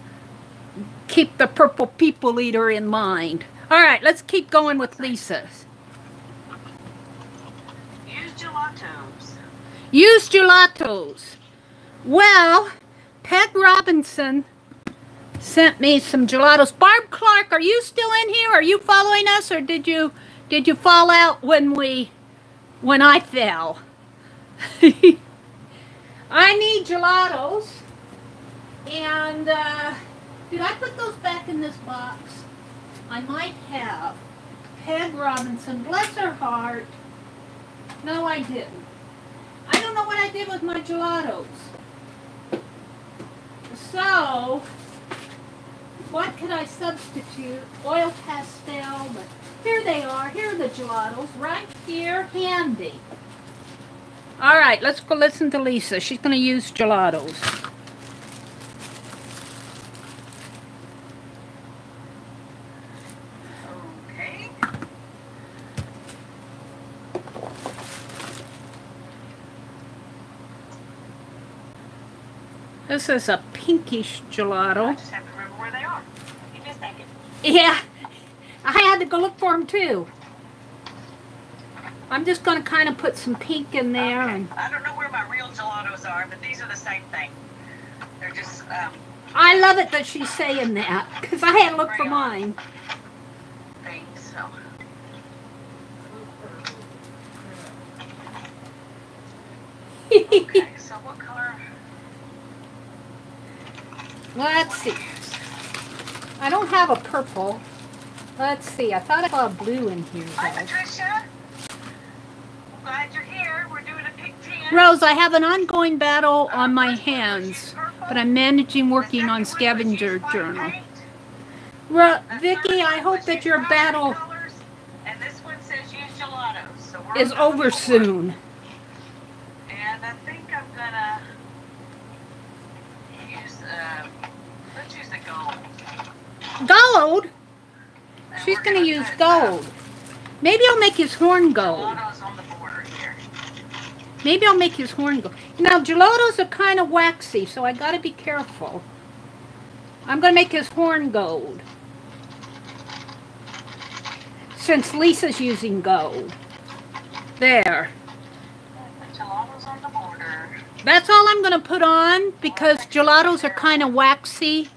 keep the purple people eater in mind. All right, let's keep going with Lisa's. Use gelatos. Use gelatos. Well, Peg Robinson sent me some gelatos. Barb Clark, are you still in here? Are you following us, or did you fall out when I fell? I need gelatos, and did I put those back in this box? I might have. Peg Robinson, bless her heart. No, I didn't. I don't know what I did with my gelatos. So, what could I substitute? Oil pastel, but here they are. Here are the gelatos, right here, handy. All right, let's go listen to Lisa. She's going to use gelatos. Okay. This is a pinkish gelato. I just have to remember where they are. Give me a second. Yeah, I had to go look for them too. I'm just going to kind of put some pink in there. Okay. And I don't know where my real gelatos are, but these are the same thing. They're just... I love it that she's saying that, because I had to look for mine. things, so... Okay, so what color? Let's see. I don't have a purple. Let's see. I thought I saw blue in here, Hi, though. Patricia. Glad you're here. We're doing a pick 10. Rose, I have an ongoing battle on my hands, but I'm managing working on scavenger journal. Vicky, I hope that your battle and this one says use gelatos. So is over soon. And I think I'm gonna use let's use the gold. Gold? She's gonna use gold. Maybe I'll make his horn gold. Gelatos on the border here. Maybe I'll make his horn gold. Now gelatos are kind of waxy, so I gotta be careful. I'm gonna make his horn gold, since Lisa's using gold. There. Gelatos on the border. That's all I'm going to put on, because gelatos are kind of waxy,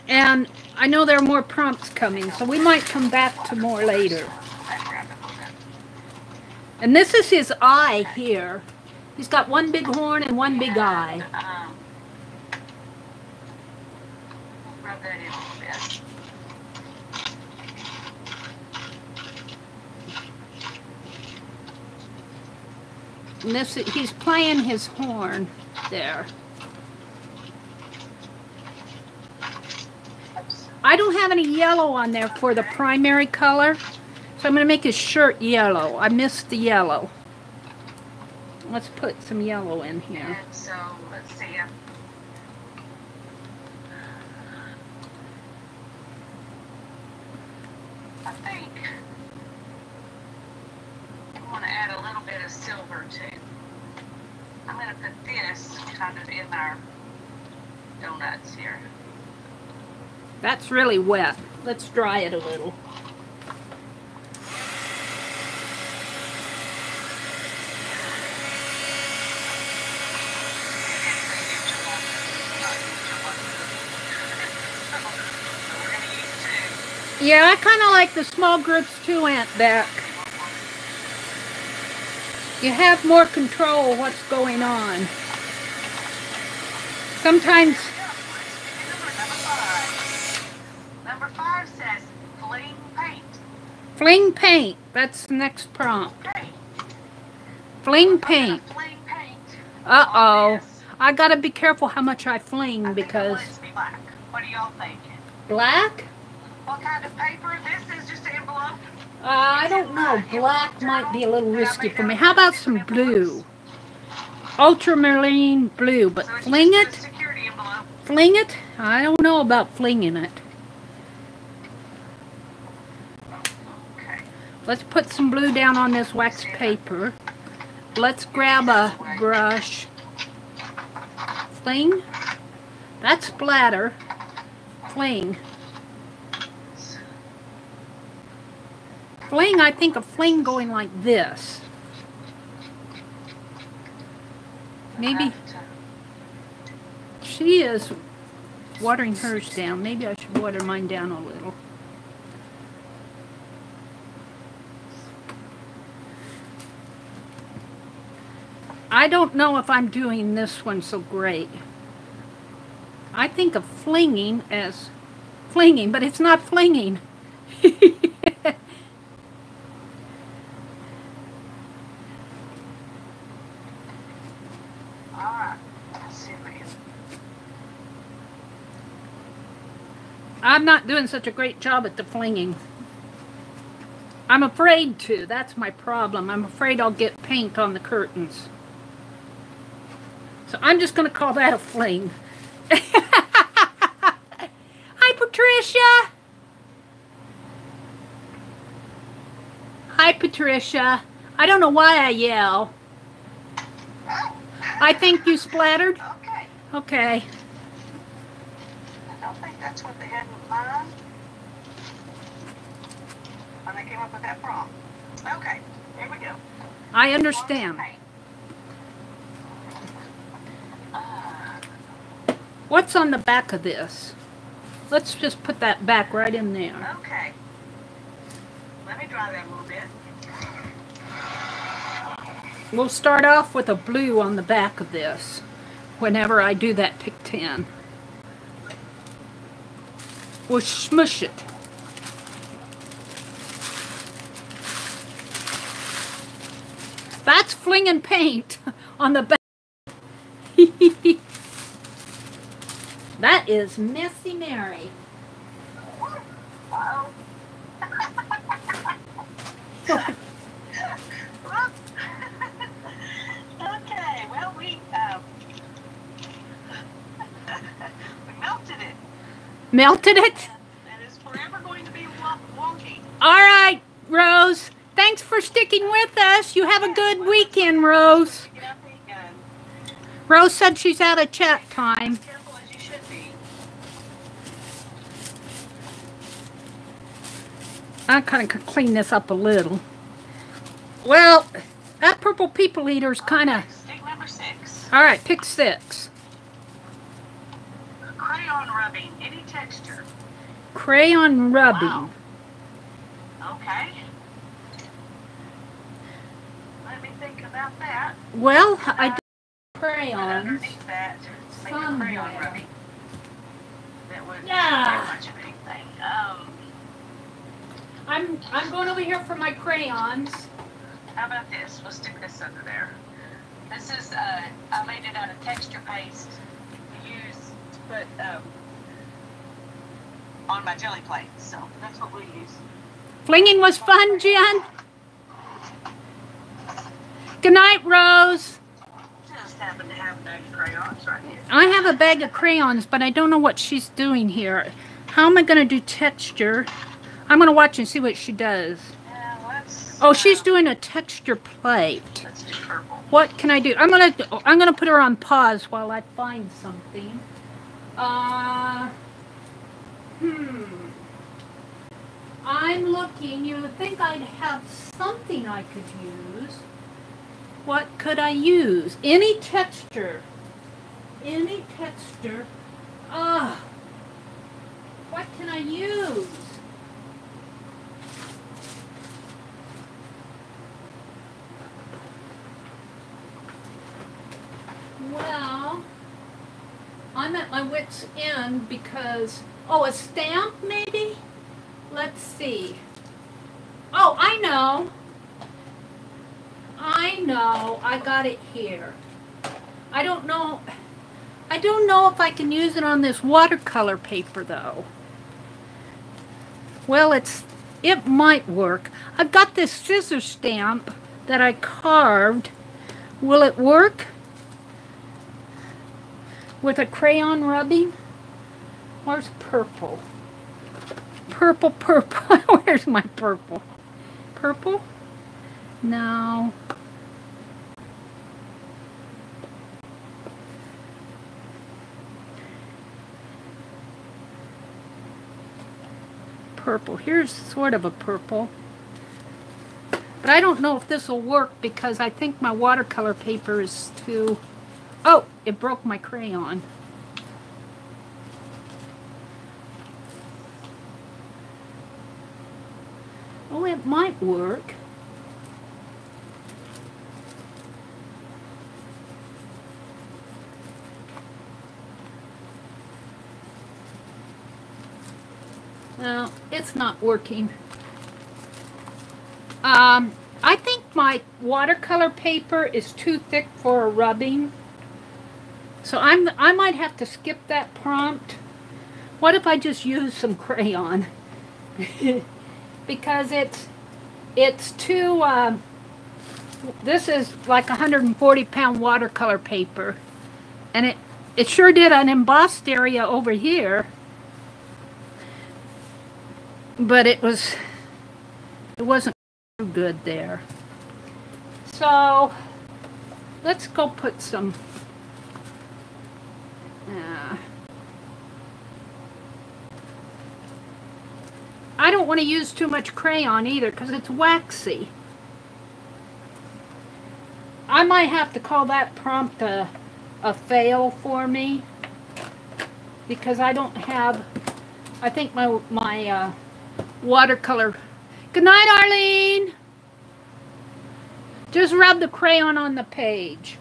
and I know there are more prompts coming, so we might come back to more later. And this is his eye here. He's got one big horn and one big eye. Rub that in a little bit. And this, he's playing his horn there. I don't have any yellow on there for the primary color, so I'm going to make his shirt yellow. I missed the yellow. Let's put some yellow in here. And so, let's see. I think I want to add a little bit of silver too. I'm going to put this kind of in our donuts here. That's really wet. Let's dry it a little. Yeah, I kind of like the small groups too, Aunt Beck. You have more control of what's going on. Sometimes... Number 5 says fling paint. Fling paint. That's the next prompt. Okay. Fling paint. Fling paint. Uh-oh. I gotta be careful how much I fling, because... I think I want it to be black. What are y'all thinking? Black? What kind of paper? This is just an envelope. I don't know. Black might be a little risky for me. How about some blue? Ultramarine blue. But So it's fling just a it? security envelope. Fling it? I don't know about flinging it. Okay. Let's put some blue down on this wax paper. Let's grab a brush. Fling. That's splatter. Fling. Fling, I think a fling going like this. Maybe she is watering hers down. Maybe I should water mine down a little. I don't know if I'm doing this one so great. I think of flinging as flinging, but it's not flinging. I'm not doing such a great job at the flinging. I'm afraid to. That's my problem. I'm afraid I'll get paint on the curtains. So I'm just going to call that a fling. Hi, Patricia. Hi, Patricia. I don't know why I yell. I think you splattered? Okay. Okay. I don't think that's what they had in mind when they came up with that prompt. Okay, here we go. I understand. What's on the back of this? Let's just put that back right in there. Okay. Let me dry that a little bit. We'll start off with a blue on the back of this whenever I do that pick 10. We'll smush it. That's flinging paint on the back. That is Messy Mary. Uh-oh. Okay, well, we melted it. Melted it? And it's forever going to be wonky. All right, Rose. Thanks for sticking with us. You have a good weekend, Rose. Rose said she's out of chat time. As careful as you should be. I kind of could clean this up a little. Well, that purple people eater's kind of... Stick number 6. All right, pick 6. Crayon rubbing, any texture. Crayon rubbing. Wow. Okay. Let me think about that. Well, I do crayons. Underneath that, make a crayon Somewhere. rubbing. That would Yeah. very much a big thing. I'm going over here for my crayons. How about this? We'll stick this under there. This is, I made it out of texture paste to use to put on my jelly plate. So that's what we use. Flinging was fun, Jen. Good night, Rose. Just happen to have a bag of crayons right here. I have a bag of crayons, but I don't know what she's doing here. How am I going to do texture? I'm going to watch and see what she does. Oh, she's doing a texture plate. Let's do purple. What can I do? I'm gonna put her on pause while I find something. I'm looking. You would think I'd have something I could use. What could I use? Any texture. Any texture. What can I use? Well, I'm at my wit's end because, oh, a stamp maybe? Let's see. Oh, I know. I got it here. I don't know if I can use it on this watercolor paper though. Well, it might work. I've got this scissor stamp that I carved. Will it work with a crayon rubbing? Where's purple? Purple. Where's my purple? Purple? No. Purple. Here's sort of a purple. But I don't know if this will work because I think my watercolor paper is too... Oh, it broke my crayon. Oh, it might work. No, it's not working. I think my watercolor paper is too thick for a rubbing. So I might have to skip that prompt. What if I just use some crayon? Because it's too, this is like 140-pound watercolor paper. And it sure did an embossed area over here. But it wasn't good there. So let's go put some I don't want to use too much crayon either because it's waxy. I might have to call that prompt a fail for me because I don't have, I think my watercolor. Good night, Arlene. Just rub the crayon on the page.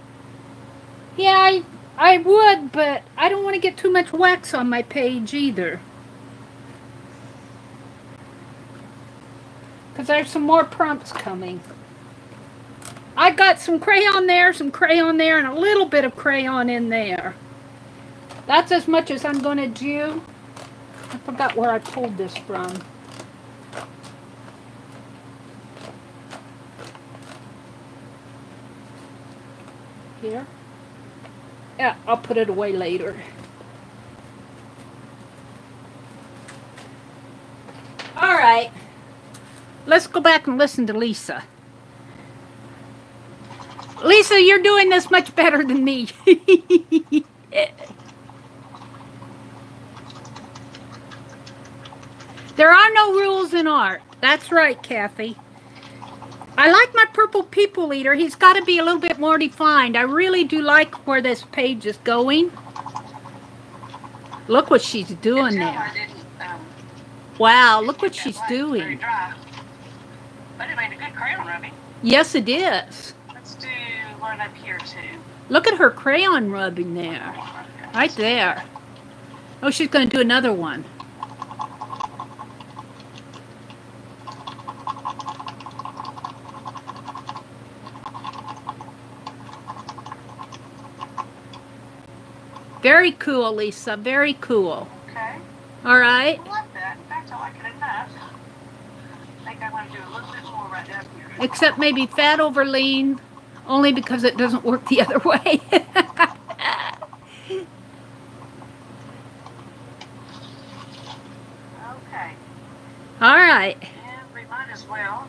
Yeah, I would, but I don't want to get too much wax on my page either. because there's some more prompts coming. I got some crayon there, and a little bit of crayon in there. That's as much as I'm going to do. I forgot where I pulled this from. Here. Yeah, I'll put it away later. All right. Let's go back and listen to Lisa. Lisa, you're doing this much better than me. There are no rules in art. That's right, Kathy. I like my purple people eater. He's got to be a little bit more defined. I really do like where this page is going. Look what she's doing there. Wow, look what she's doing. But it made a good crayon rubbing. Yes, it is. Let's do one up here too. Look at her crayon rubbing there. Right there. Oh, she's going to do another one. Very cool, Lisa. Very cool. Okay. All right. I like that. In fact, I like it enough. I think I want to do a little bit more right down here. Except maybe fat over lean, only because it doesn't work the other way. Okay. All right. And we might as well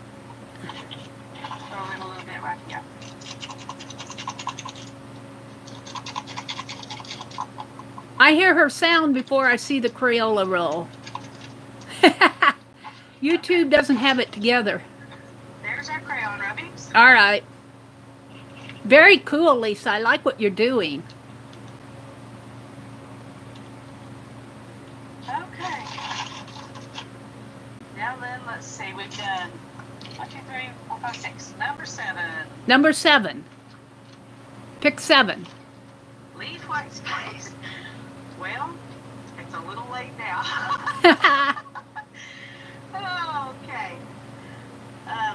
throw in a little bit right here. I hear her sound before I see the Crayola roll. YouTube doesn't have it together. There's our crayon rubbings. All right. Very cool, Lisa. I like what you're doing. Okay. Now then, let's see. We've done 1, 2, 3, 4, 5, 6. Number 7. Number 7. Pick 7. Leaf white space. Well, it's a little late now. Okay.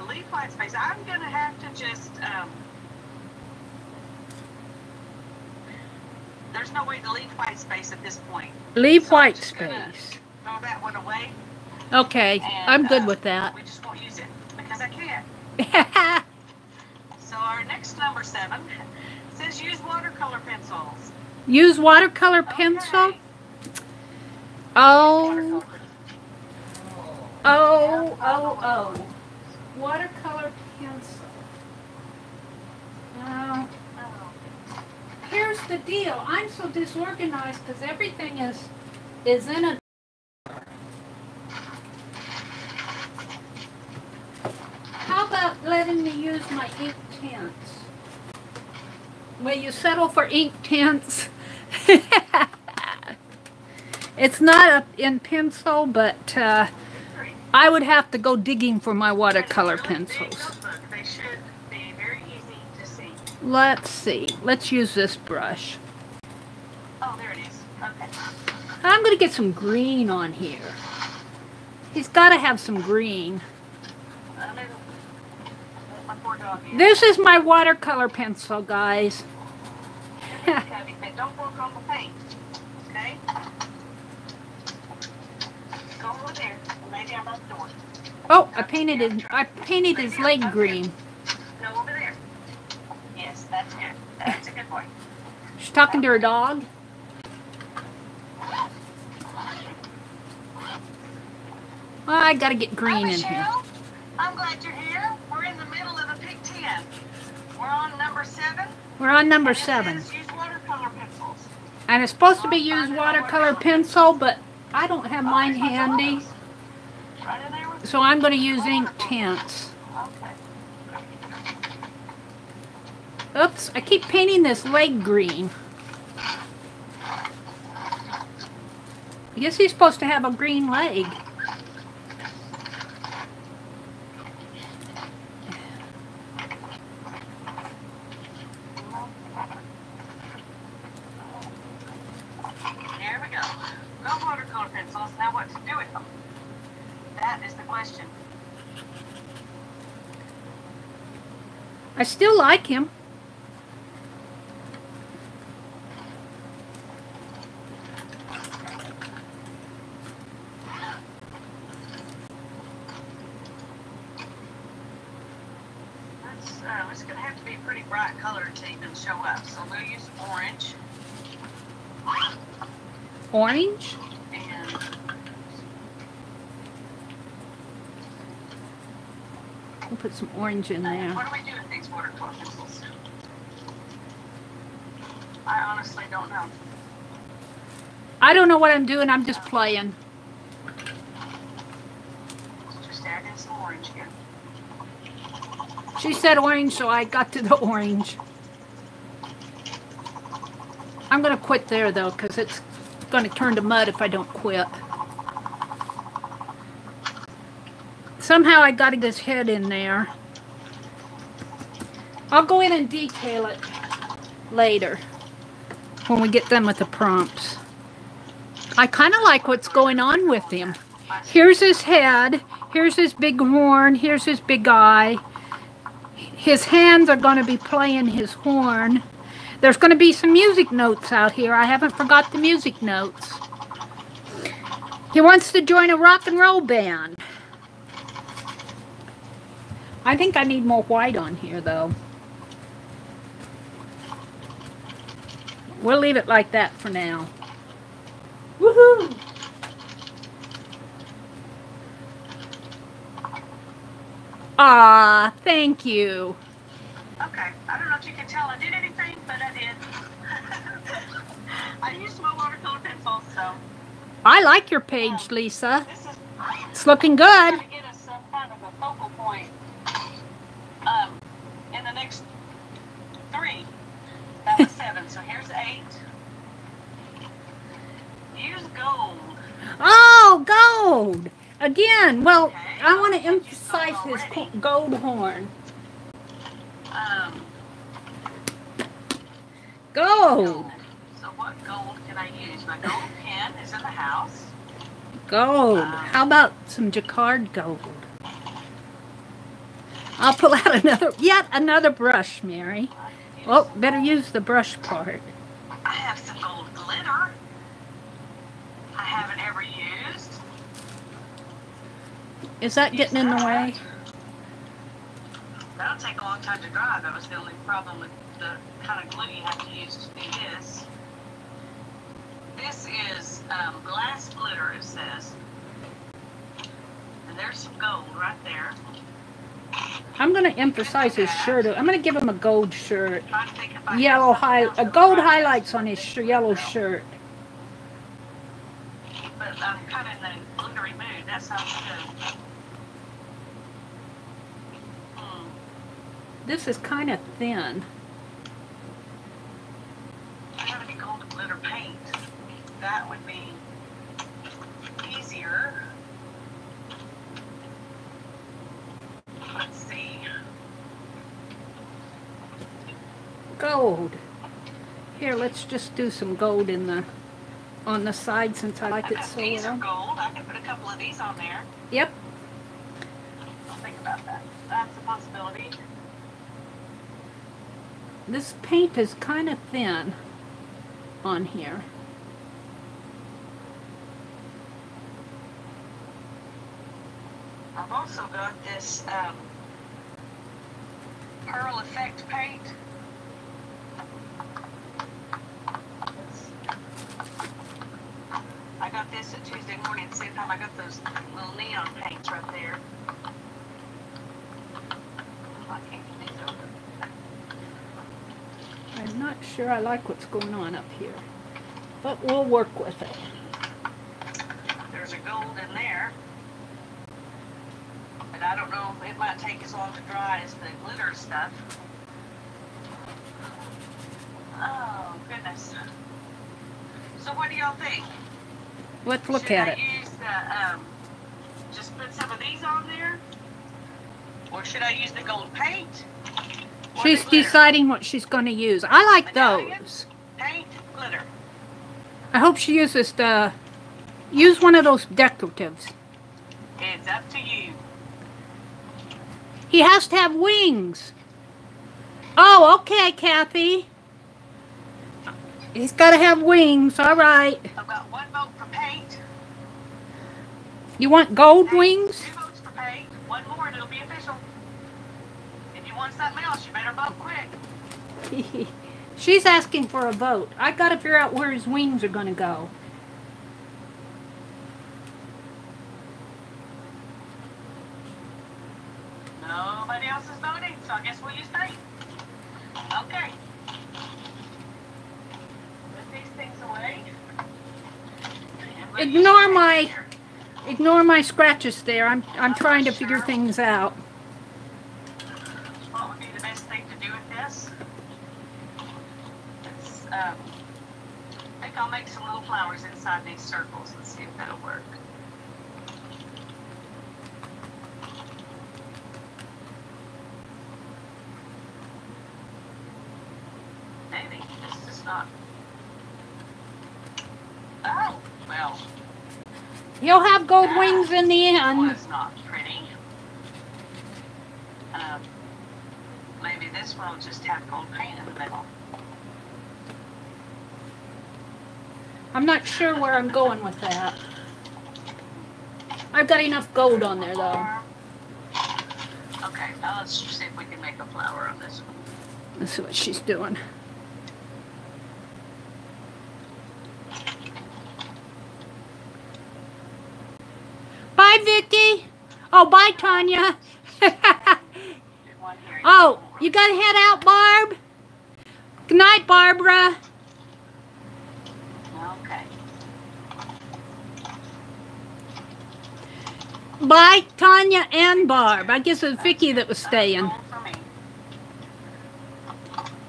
Leaf white space. I'm going to have to just, there's no way to leave white space at this point. Leave So white I'm just gonna space. throw that one away. Okay, And, I'm good with that. We just won't use it because I can't. So our next number 7 says use watercolor pencils. Use watercolor pencil? Okay. Oh. Oh. Watercolor pencil. Now, here's the deal. I'm so disorganized because everything is in a... How about letting me use my ink tints? Will you settle for ink tints? It's not in pencil, but I would have to go digging for my watercolor pencils. They should be very easy to see. Let's see. Let's use this brush. Oh, there it is. Okay. I'm going to get some green on here. He's got to have some green. Let my poor dog in. This is my watercolor pencil, guys. Don't work on the paint. Okay? Go over there. Lay down by the door. Oh, I painted his leg green. No, over there. Yes, that's good. That's a good boy. She's talking to her dog. Well, I got to get green in here. I'm glad you're here. We're in the middle of a Pick 10. We're on number 7. We're on number 7. Use watercolor pencils. And it's supposed to be use watercolor pencil, but I don't have mine handy. Right in there with So I'm going to use ink tints. Okay. Oops, I keep painting this leg green. I guess he's supposed to have a green leg. There we go. No watercolor pencils. Now what to do with them? That is the question. I still like him. It's going to have to be a pretty bright color to even show up. So we'll use orange. Orange? And we'll put some orange in there. what do we do with these watercolor pencils? I honestly don't know. I don't know what I'm doing. I'm just playing. Just add in some orange here. She said orange, so I got to the orange. I'm going to quit there, though, because it's going to turn to mud if I don't quit. Somehow I got his head in there. I'll go in and detail it later when we get done with the prompts. I kind of like what's going on with him. Here's his head. Here's his big horn. Here's his big eye. His hands are going to be playing his horn. There's going to be some music notes out here. I haven't forgot the music notes. He wants to join a rock and roll band. I think I need more white on here, though. We'll leave it like that for now. Woohoo! Ah, thank you. Okay, I don't know if you can tell I did anything, but I did. I used my watercolor pencil, so. I like your page, Lisa. It's looking good. I'm trying to get us some kind of a focal point in the next 3. That was 7, so here's 8. Use gold. Oh, gold! Again, well, okay. I want to emphasize his gold horn. Gold! So what gold can I use? My gold pen is in the house. Gold. How about some jacquard gold? I'll pull out yet another brush, Mary. Oh, better use the brush part. I have some gold glitter. I haven't ever used. Is that getting in the way? That'll take a long time to dry. That was the only problem with the kind of glue you have to use to do this. This is glass glitter, it says. And there's some gold right there. I'm going to emphasize his shirt. I'm going to give him a gold shirt. Yellow gold highlights on his yellow shirt. But I'm kind of in the glittery mood. That sounds good. This is kind of thin. I have any gold glitter paint. That would be easier. Let's see. Gold. Here, let's just do some gold on the side since I like it so well. These are gold. I can put a couple of these on there. Yep. I'll think about that. That's a possibility. This paint is kind of thin on here. I've also got this Pearl Effect paint. I got this at Tuesday morning at the same time I got those little neon paints right there. I can't get these open. I'm not sure I like what's going on up here, but we'll work with it. There's a gold in there. And I don't know, it might take as long to dry as the glitter stuff. Oh, goodness. So what do y'all think? Let's look at it. Should I use the, just put some of these on there? Or should I use the gold paint? She's deciding what she's going to use. I like those. Paint, glitter. I hope she uses use one of those decoratives. It's up to you. He has to have wings. Oh, okay, Kathy. He's got to have wings. All right. I've got 1 vote for paint. You want gold Paint, wings? 2 votes for paint. 1 more and it'll be official. If you want something else, you better vote quick. She's asking for a vote. I got to figure out where his wings are going to go. Nobody else is voting, so I guess we'll use paint. Okay. Put these things away. Ignore my scratches there. I'm trying to figure things out. What would be the best thing to do with this? I think I'll make some little flowers inside these circles and see if that'll work. Maybe. This is not. Oh, well. He'll have gold wings in the That end. was not pretty. Maybe this one will just have gold paint in the middle. I'm not sure where I'm going with that. I've got enough gold on there, though. Okay, now let's see if we can make a flower on this one. Let's see what she's doing. Bye, Vicky. Oh, bye, Tanya. Oh, you got to head out, Barb? Good night, Barbara. Okay. Bye, Tanya and Barb. I guess it was Vicky that was staying.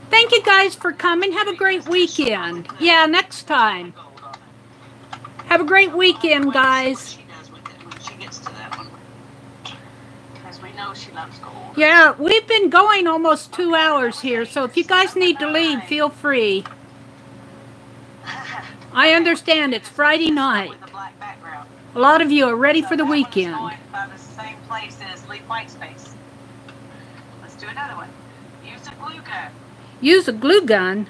Thank you guys for coming. Have a great weekend. Yeah, next time. Have a great weekend, guys. She loves gold. Yeah, we've been going almost 2 hours here, so if you guys need to leave, feel free. I understand it's Friday night. A lot of you are ready for the weekend. By the same place as Leaf White Space. Let's do another one. Use a glue gun. Use a glue gun?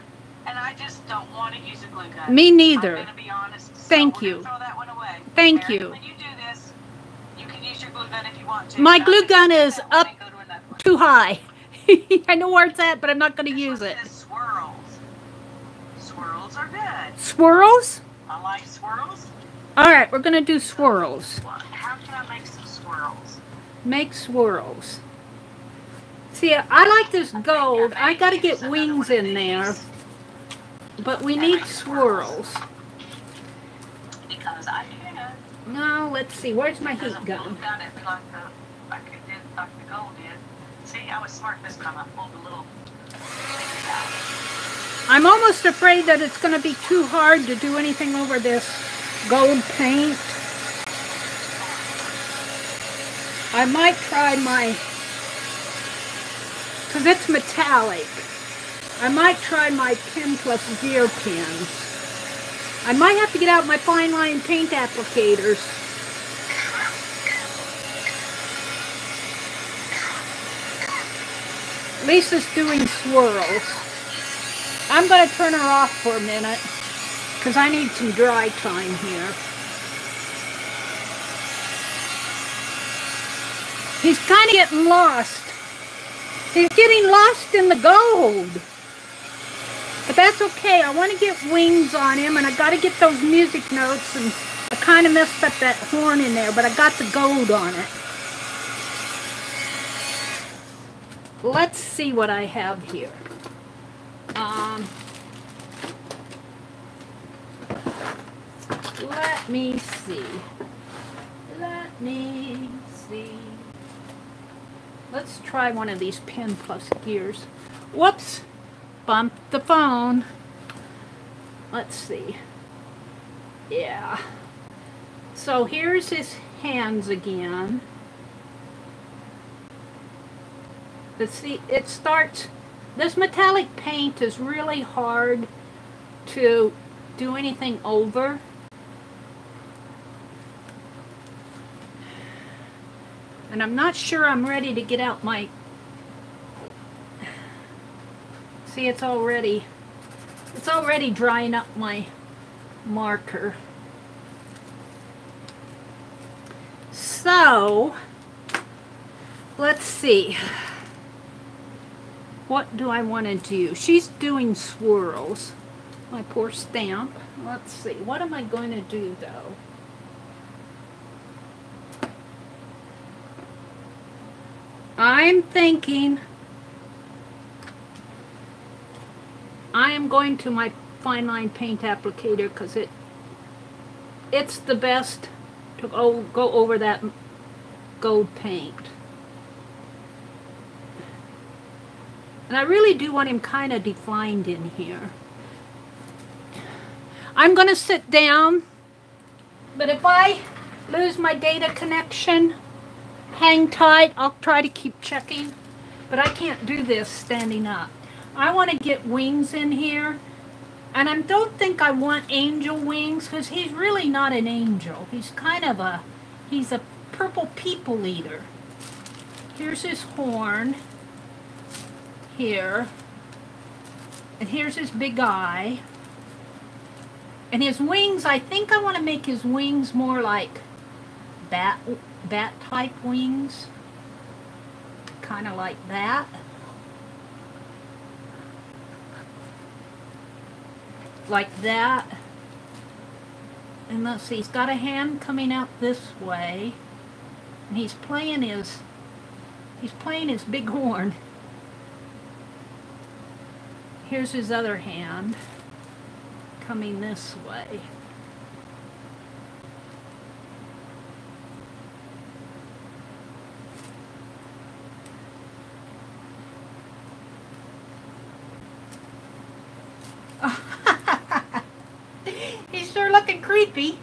And I just don't want to use a glue gun. Me neither. I'm going to be honest. Thank you. Throw that one away. Thank you. When you do this, you can use your glue gun if you want to. My glue gun is up too high. I know where it's at, but I'm not going to use it. Swirls. Swirls are good. Swirls? I like swirls. All right, we're going to do swirls. How can I make some swirls? Make swirls. See, I like this gold. I got to get wings in there. But we need swirls. Because I can. No, let's see. Where's my heat gun? Got it like it did, like the gold did. See, I was smart this time. I pulled a little thing out. I'm almost afraid that it's going to be too hard to do anything over this gold paint. I might try my, because it's metallic, I might try my pen plus gear pens. I might have to get out my fine line paint applicators. Lisa's doing swirls. I'm going to turn her off for a minute because I need some dry time here. He's kind of getting lost. He's getting lost in the gold. But that's okay. I want to get wings on him, and I got to get those music notes, and I kind of messed up that horn in there, but I got the gold on it. Let's see what I have here. Let me see. Let me see. Let's try one of these pen plus gears. Whoops. Bumped the phone. Let's see. Yeah. So here's his hands again. But see, it starts, this metallic paint is really hard to do anything over. And I'm not sure I'm ready to get out my See, it's already drying up my marker. So, let's see. What do I want to do? She's doing swirls. My poor stamp. Let's see. What am I going to do, though? I'm thinking I am going to my fine line paint applicator because it's the best to go over that gold paint. And I really do want him kind of defined in here. I'm going to sit down, but if I lose my data connection, hang tight. I'll try to keep checking, but I can't do this standing up. I want to get wings in here, and I don't think I want angel wings because he's really not an angel. He's kind of he's a purple people eater. Here's his horn here, and here's his big eye. And his wings, I think I want to make his wings more like bat type wings. Kind of like that. Like that. And let's see, he's got a hand coming out this way. And he's playing his big horn. Here's his other hand coming this way. He's sure looking creepy.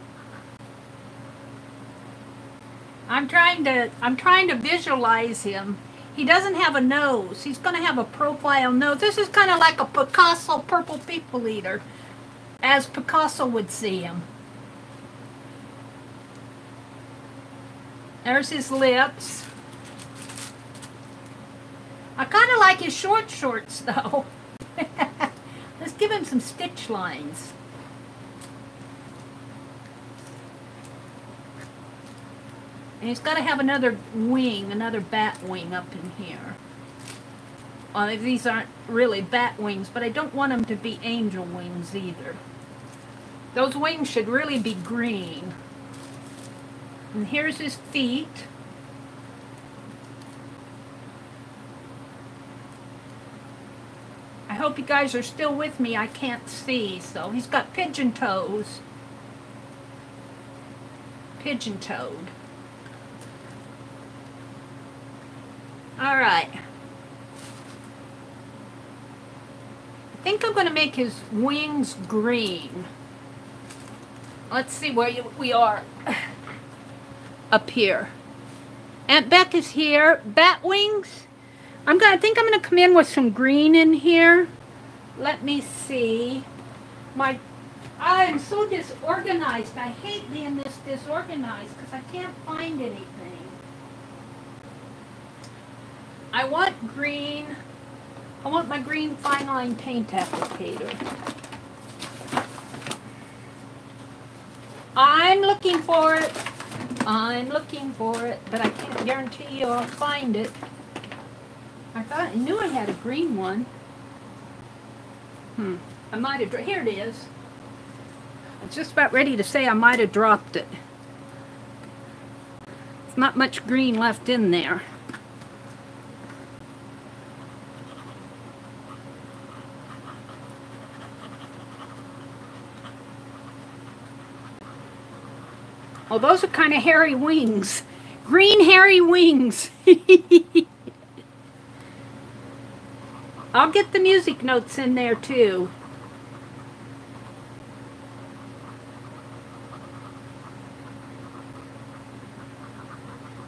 I'm trying to visualize him. He doesn't have a nose. He's going to have a profile nose. This is kind of like a Picasso purple people eater, as Picasso would see him. There's his lips. I kind of like his shorts though. Let's give him some stitch lines. And he's got to have another wing, another bat wing up in here. Well, these aren't really bat wings, but I don't want them to be angel wings either. Those wings should really be green. And here's his feet. I hope you guys are still with me. I can't see. So he's got pigeon toes. Pigeon-toed. All right. I think I'm going to make his wings green. Let's see where we are. Up here. Aunt Beck is here. Bat wings. I think I'm going to come in with some green in here. Let me see. I'm so disorganized. I hate being this disorganized because I can't find anything. I want green. I want my green fine line paint applicator. I'm looking for it. I'm looking for it, but I can't guarantee you I'll find it. I knew I had a green one. I might have, here it is. I was just about ready to say I might have dropped it. There's not much green left in there. Oh, those are kind of hairy wings. Green hairy wings. I'll get the music notes in there too.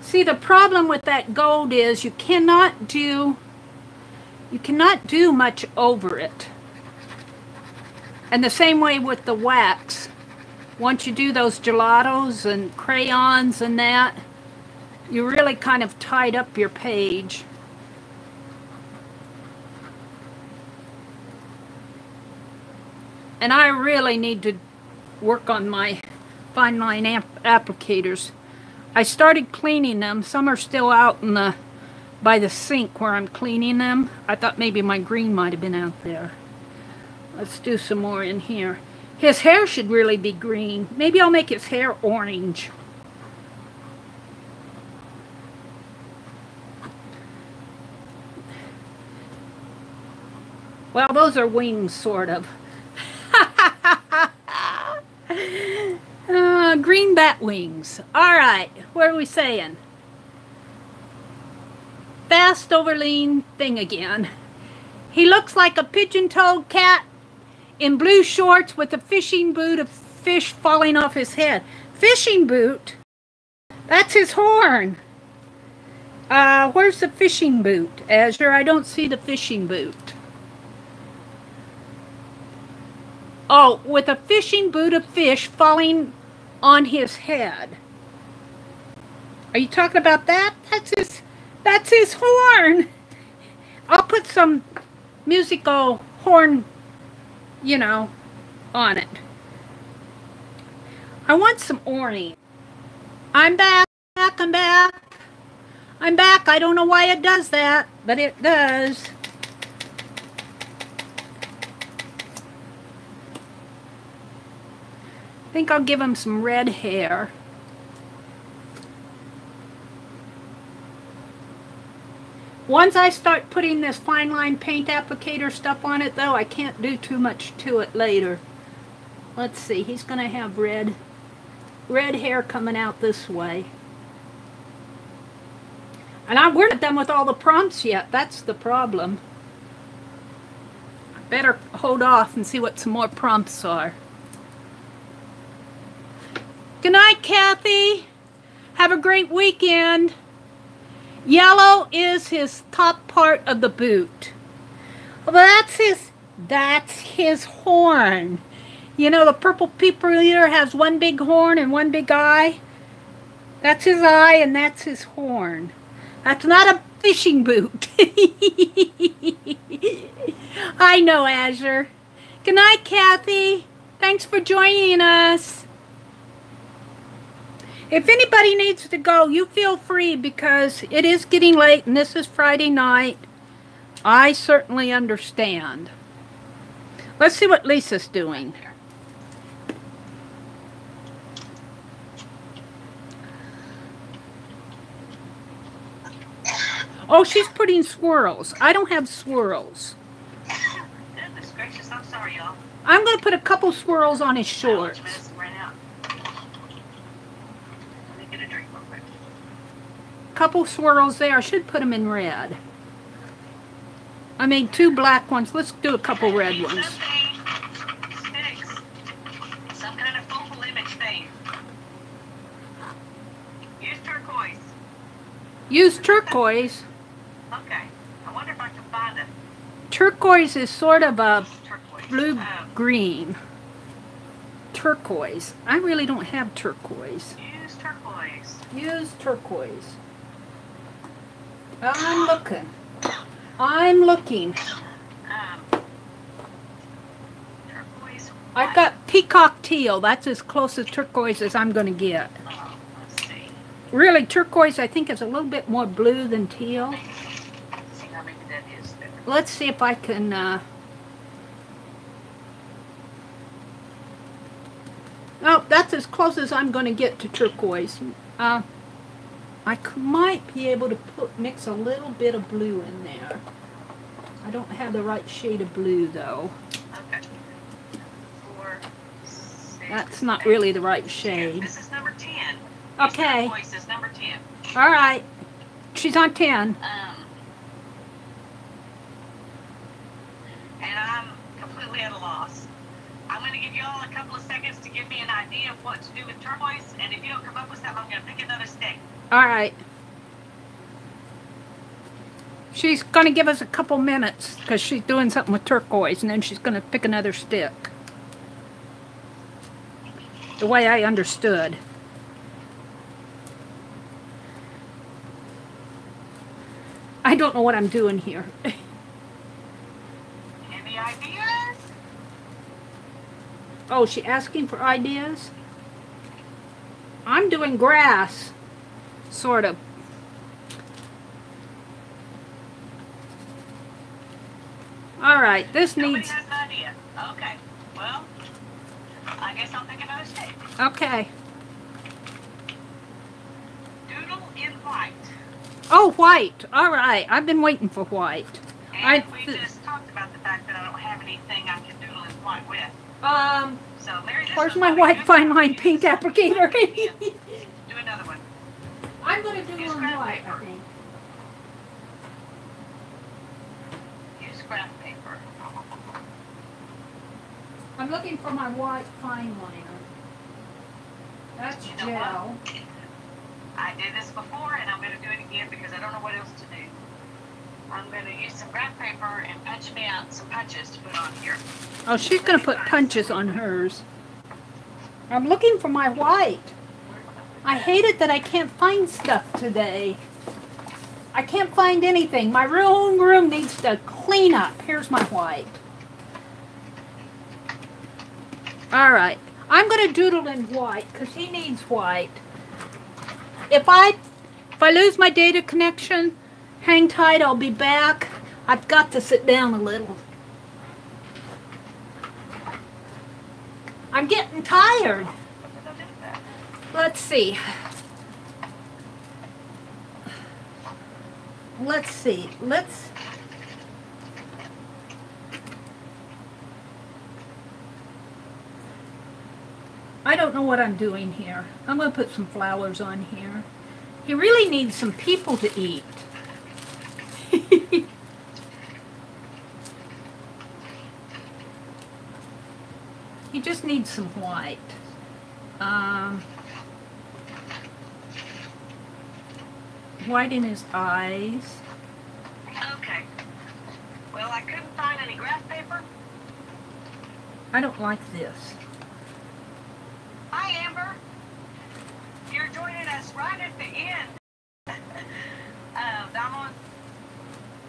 See, the problem with that gold is you cannot do much over it. And the same way with the wax. Once you do those gelatos and crayons and that, you really kind of tied up your page. And I really need to work on my fine line applicators. I started cleaning them. Some are still out in the by the sink where I'm cleaning them. I thought maybe my green might have been out there. Let's do some more in here. His hair should really be green. Maybe I'll make his hair orange. Well, those are wings, sort of. Green bat wings. All right, what are we saying? Fast over lean thing again. He looks like a pigeon-toed cat in blue shorts with a fishing boot of fish falling off his head. Fishing boot? That's his horn. Where's the fishing boot, Azure? I don't see the fishing boot. Oh, with a fishing boot of fish falling on his head. Are you talking about that? That's his horn. I'll put some musical horn, you know, on it. I want some orange. I'm back. I'm back. I'm back. I don't know why it does that, but it does. I think I'll give him some red hair. Once I start putting this fine line paint applicator stuff on it, though, I can't do too much to it later. Let's see, he's going to have red hair coming out this way. And we're not done with all the prompts yet. That's the problem. I better hold off and see what some more prompts are. Good night, Kathy. Have a great weekend. Yellow is his top part of the boot. Well, that's his horn. You know, the purple people eater has one big horn and one big eye. That's his eye and that's his horn. That's not a fishing boot. I know, Azure. Good night, Kathy. Thanks for joining us. If anybody needs to go, you feel free because it is getting late and this is Friday night. I certainly understand. Let's see what Lisa's doing. Oh, she's putting swirls. I don't have swirls. Goodness gracious, I'm sorry, y'all. I'm going to put a couple swirls on his shorts. Couple swirls there. I should put them in red. I made 2 black ones. Let's do a couple red ones. Sticks. Some kind of focal image thing. Use turquoise. Use turquoise. Okay. I wonder if I can find it. Turquoise is sort of a blue-green. Turquoise. I really don't have turquoise. Use turquoise. Use turquoise. I'm looking. I'm looking. Turquoise. I've got peacock teal. That's as close as turquoise as I'm going to get. Let's see. Really, turquoise I think is a little bit more blue than teal. Let's see how maybe that is there. Let's see if I can... Oh, that's as close as I'm going to get to turquoise. I might be able to mix a little bit of blue in there. I don't have the right shade of blue, though. Okay. 4, 6, That's not really the right shade. This is number 10. Okay. Turquoise is number 10. All right. She's on 10. And I'm completely at a loss. I'm going to give you all a couple of seconds to give me an idea of what to do with turquoise, and if you don't come up with something, I'm going to pick another stick. All right. She's going to give us a couple minutes because she's doing something with turquoise, and then she's going to pick another stick. The way I understood. I don't know what I'm doing here. Any ideas? Oh, she asking for ideas? I'm doing grass, sort of. All right, this Nobody needs... has an idea. Okay. Well, I guess I'll take another stick. Okay. Doodle in white. Oh, white. All right. I've been waiting for white. And we just talked about the fact that I don't have anything I can doodle in white with. So, Mary, this Where's was my probably white good fine for line you. paint applicator? Do another one. I'm going to do Use one scrap white, paper. I think. Use scrap paper. I'm looking for my white fine liner. That's You know gel. what? I did this before, and I'm going to do it again because I don't know what else to do. I'm going to use some graph paper and punch me out some punches to put on here. Oh, she's going to put punches on hers. I'm looking for my white. I hate it that I can't find stuff today. I can't find anything. My room needs to clean up. Here's my white. All right. I'm going to doodle in white because he needs white. If I lose my data connection, hang tight, I'll be back. I've got to sit down a little. I'm getting tired. Let's see. I don't know what I'm doing here. I'm going to put some flowers on here. He really needs some people to eat. He just needs some white. White in his eyes. Okay. Well, I couldn't find any graph paper. I don't like this. Hi, Amber. You're joining us right at the end. I'm on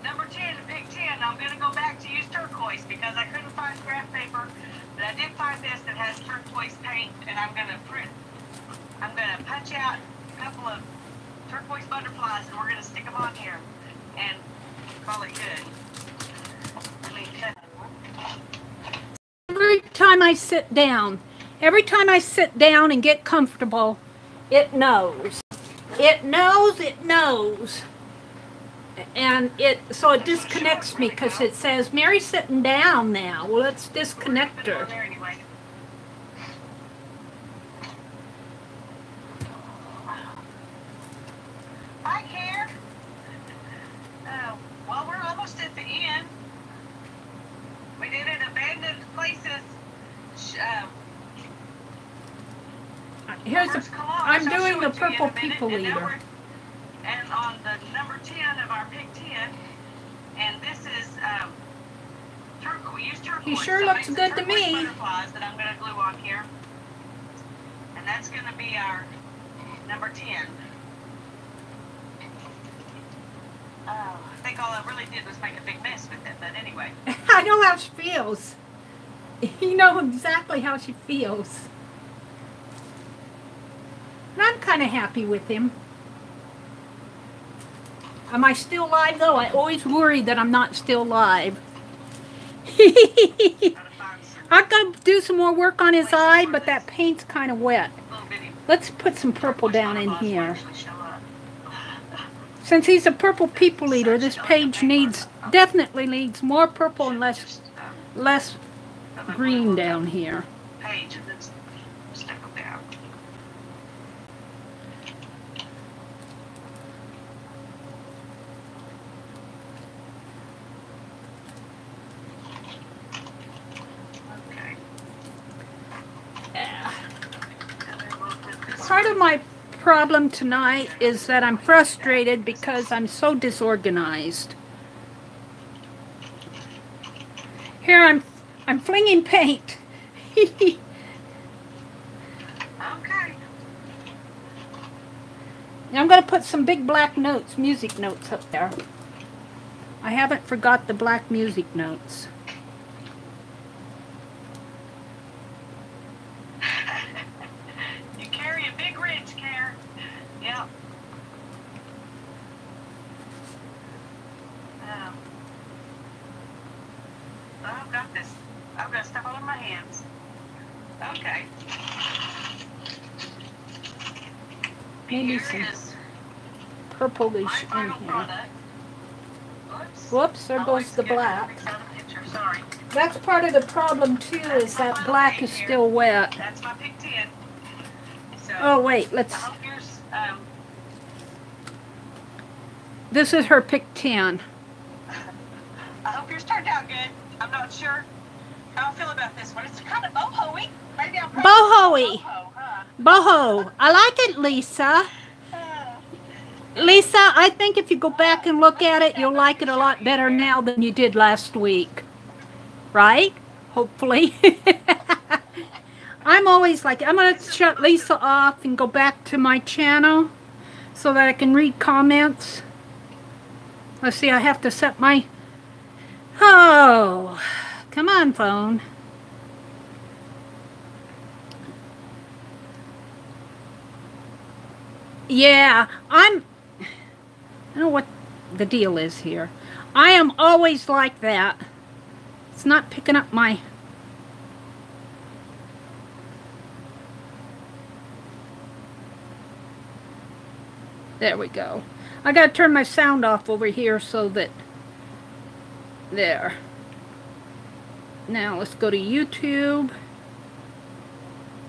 number 10 and pick 10. I'm going to go back to use turquoise because I couldn't find graph paper. But I did find this that has turquoise paint, and I'm going to punch out a couple of turquoise butterflies, and we're going to stick them on here and call it good. Let me cut one. Every time I sit down and get comfortable, it knows. It knows. And so it disconnects me because it says, Mary's sitting down now. Well, let's disconnect her. Hi, Karen. Well, we're almost at the end. We did an abandoned places. I'm doing the purple people eater. And on the number 10 of our pick 10, and this is turquoise. We use turquoise. He sure looks good to me. Butterflies that I'm going to glue on here, and that's going to be our number 10. I think all I really did was make a big mess with it, but anyway. I know how she feels. You know exactly how she feels. And I'm kind of happy with him. Am I still live, though? I always worry that I'm not still live. I'm going to do some more work on his eye, but that paint's kind of wet. Let's put some purple down in here. Since he's a purple people eater, this page definitely needs more purple and less green down here. Page and then stick them down. Okay. Part of my problem tonight is that I'm frustrated because I'm so disorganized. Here I'm flinging paint. Okay. I'm going to put some big black notes, music notes up there. I haven't forgot the black music notes. hands. Okay. Maybe Here some is purplish my in final here. product. Oops. Whoops, there goes the black. Picture, sorry. That's part of the problem too, is that black is still wet. That's my pick 10. So, oh wait, let's... I hope yours, this is her pick 10. I hope yours turned out good. I'm not sure how I feel about this one. It's kind of boho-y. Maybe I'm Boho-y. Boho, huh? Boho. I like it, Lisa. Lisa, I think if you go back and look at it, you'll like it a lot better now than you did last week. Right? Hopefully. I'm always like, I'm going to shut Lisa off and go back to my channel so that I can read comments. Let's see, I have to set my... Oh, come on, phone. Yeah, I don't know what the deal is here. I am always like that. It's not picking up my... There we go. I gotta turn my sound off over here so that... There. Now let's go to YouTube.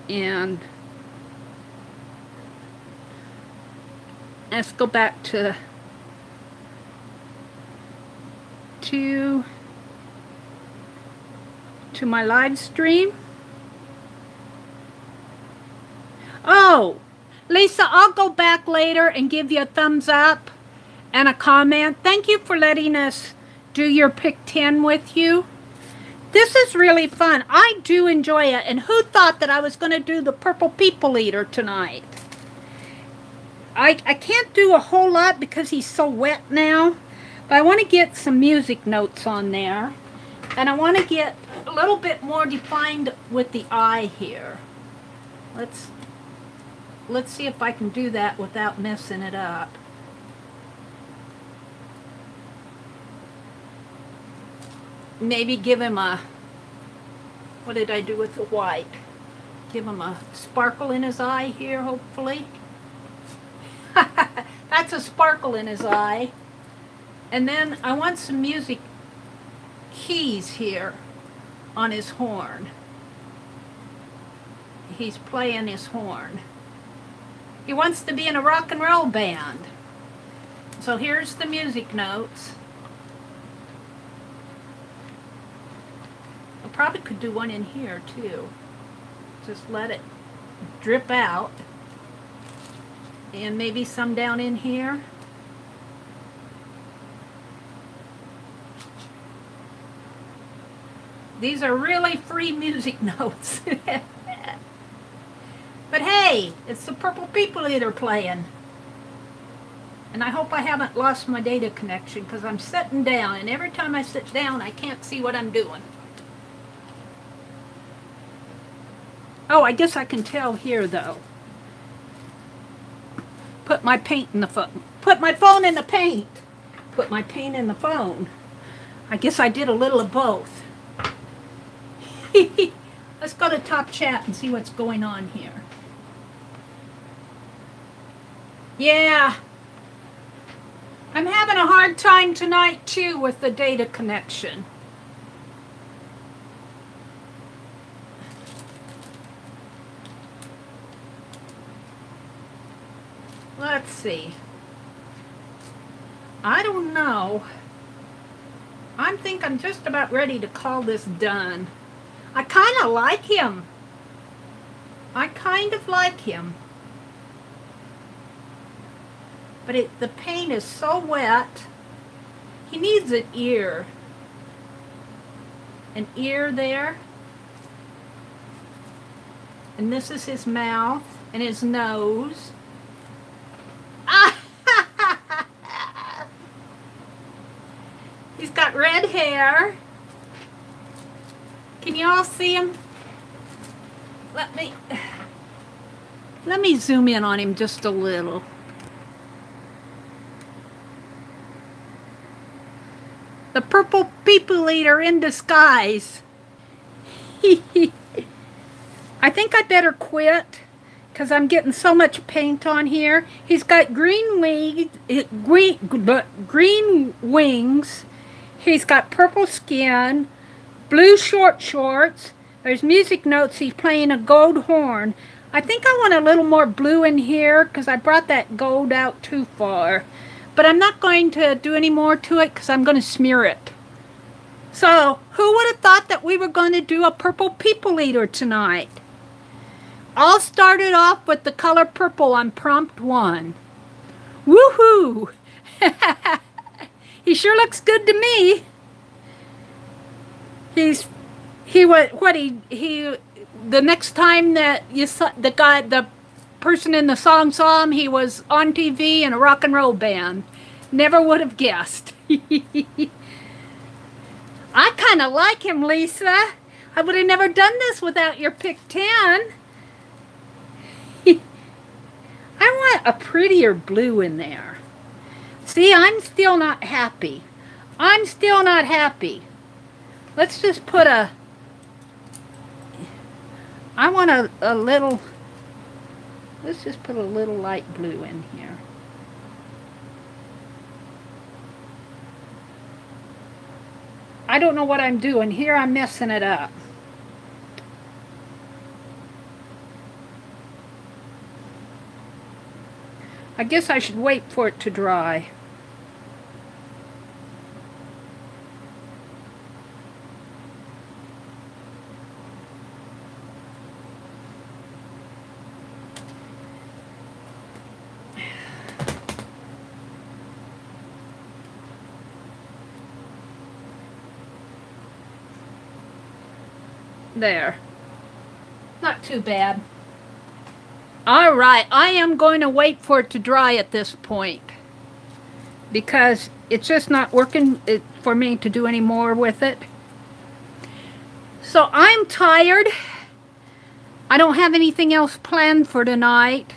And... let's go back to my live stream. Oh, Lisa, I'll go back later and give you a thumbs up and a comment. Thank you for letting us do your pick 10 with you. This is really fun. I do enjoy it. And who thought that I was going to do the Purple People Eater tonight? I can't do a whole lot because he's so wet now. But I want to get some music notes on there. And I want to get a little bit more defined with the eye here. Let's see if I can do that without messing it up. Maybe give him a... what did I do with the white? Give him a sparkle in his eye here, hopefully. That's a sparkle in his eye. And then I want some music keys here on his horn. He's playing his horn. He wants to be in a rock and roll band. So here's the music notes. I probably could do one in here too. Just let it drip out. And maybe some down in here. These are really free music notes. But hey, it's the Purple People Eater playing. And I hope I haven't lost my data connection because I'm sitting down, and every time I sit down I can't see what I'm doing. Oh, I guess I can tell here though. Put my paint in the phone. Put my phone in the paint. Put my paint in the phone. I guess I did a little of both. Let's go to Top Chat and see what's going on here. Yeah. I'm having a hard time tonight too with the data connection. Let's see. I don't know. I think I'm just about ready to call this done. I kind of like him. I kind of like him. But the paint is so wet. He needs an ear. An ear there. And this is his mouth and his nose. He's got red hair. Can you all see him? Let me zoom in on him just a little. The Purple People Eater in disguise. I think I better quit because I'm getting so much paint on here. He's got green wings. He's got purple skin, blue short shorts. There's music notes. He's playing a gold horn. I think I want a little more blue in here because I brought that gold out too far. But I'm not going to do any more to it because I'm going to smear it. So, who would have thought that we were going to do a purple people eater tonight? All started off with the color purple on prompt 1. Woohoo! He sure looks good to me. The next time that you saw the person in the song saw him, he was on TV in a rock and roll band. Never would have guessed. I kind of like him, Lisa. I would have never done this without your pick 10. I want a prettier blue in there. See, I'm still not happy. I'm still not happy. Let's just put I want a little, let's just put a little light blue in here. I don't know what I'm doing here. I'm messing it up. I guess I should wait for it to dry. There. Not too bad. All right, I am going to wait for it to dry at this point because it's just not working for me to do any more with it. So I'm tired. I don't have anything else planned for tonight.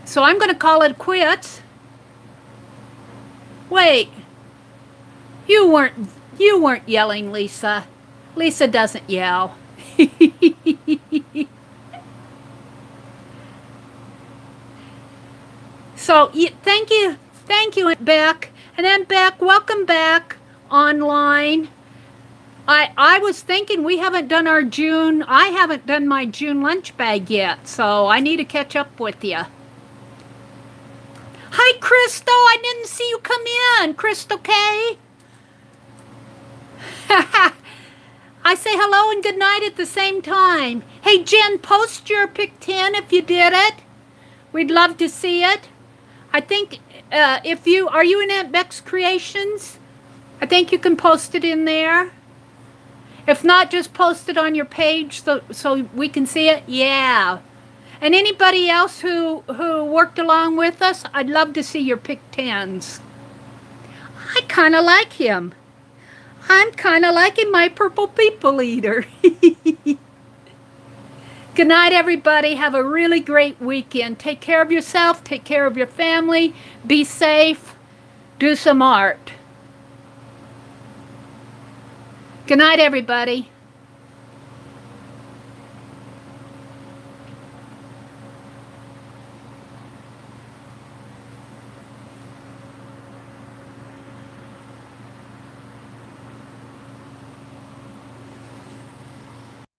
So I'm going to call it quits. Wait. You weren't yelling, Lisa. Lisa doesn't yell. So, thank you, Beck. And then, Beck, welcome back online. I was thinking we haven't done our June, I haven't done my June lunch bag yet, so I need to catch up with you. Hi, Crystal, I didn't see you come in. Crystal K. I say hello and good night at the same time. Hey, Jen, post your pick 10 if you did it. We'd love to see it. I think are you in Aunt Beck's Creations? I think you can post it in there. If not, just post it on your page so we can see it. Yeah. And anybody else who worked along with us, I'd love to see your pick 10s. I kind of like him. I'm kind of liking my purple people eater. Good night, everybody. Have a really great weekend. Take care of yourself. Take care of your family. Be safe. Do some art. Good night, everybody.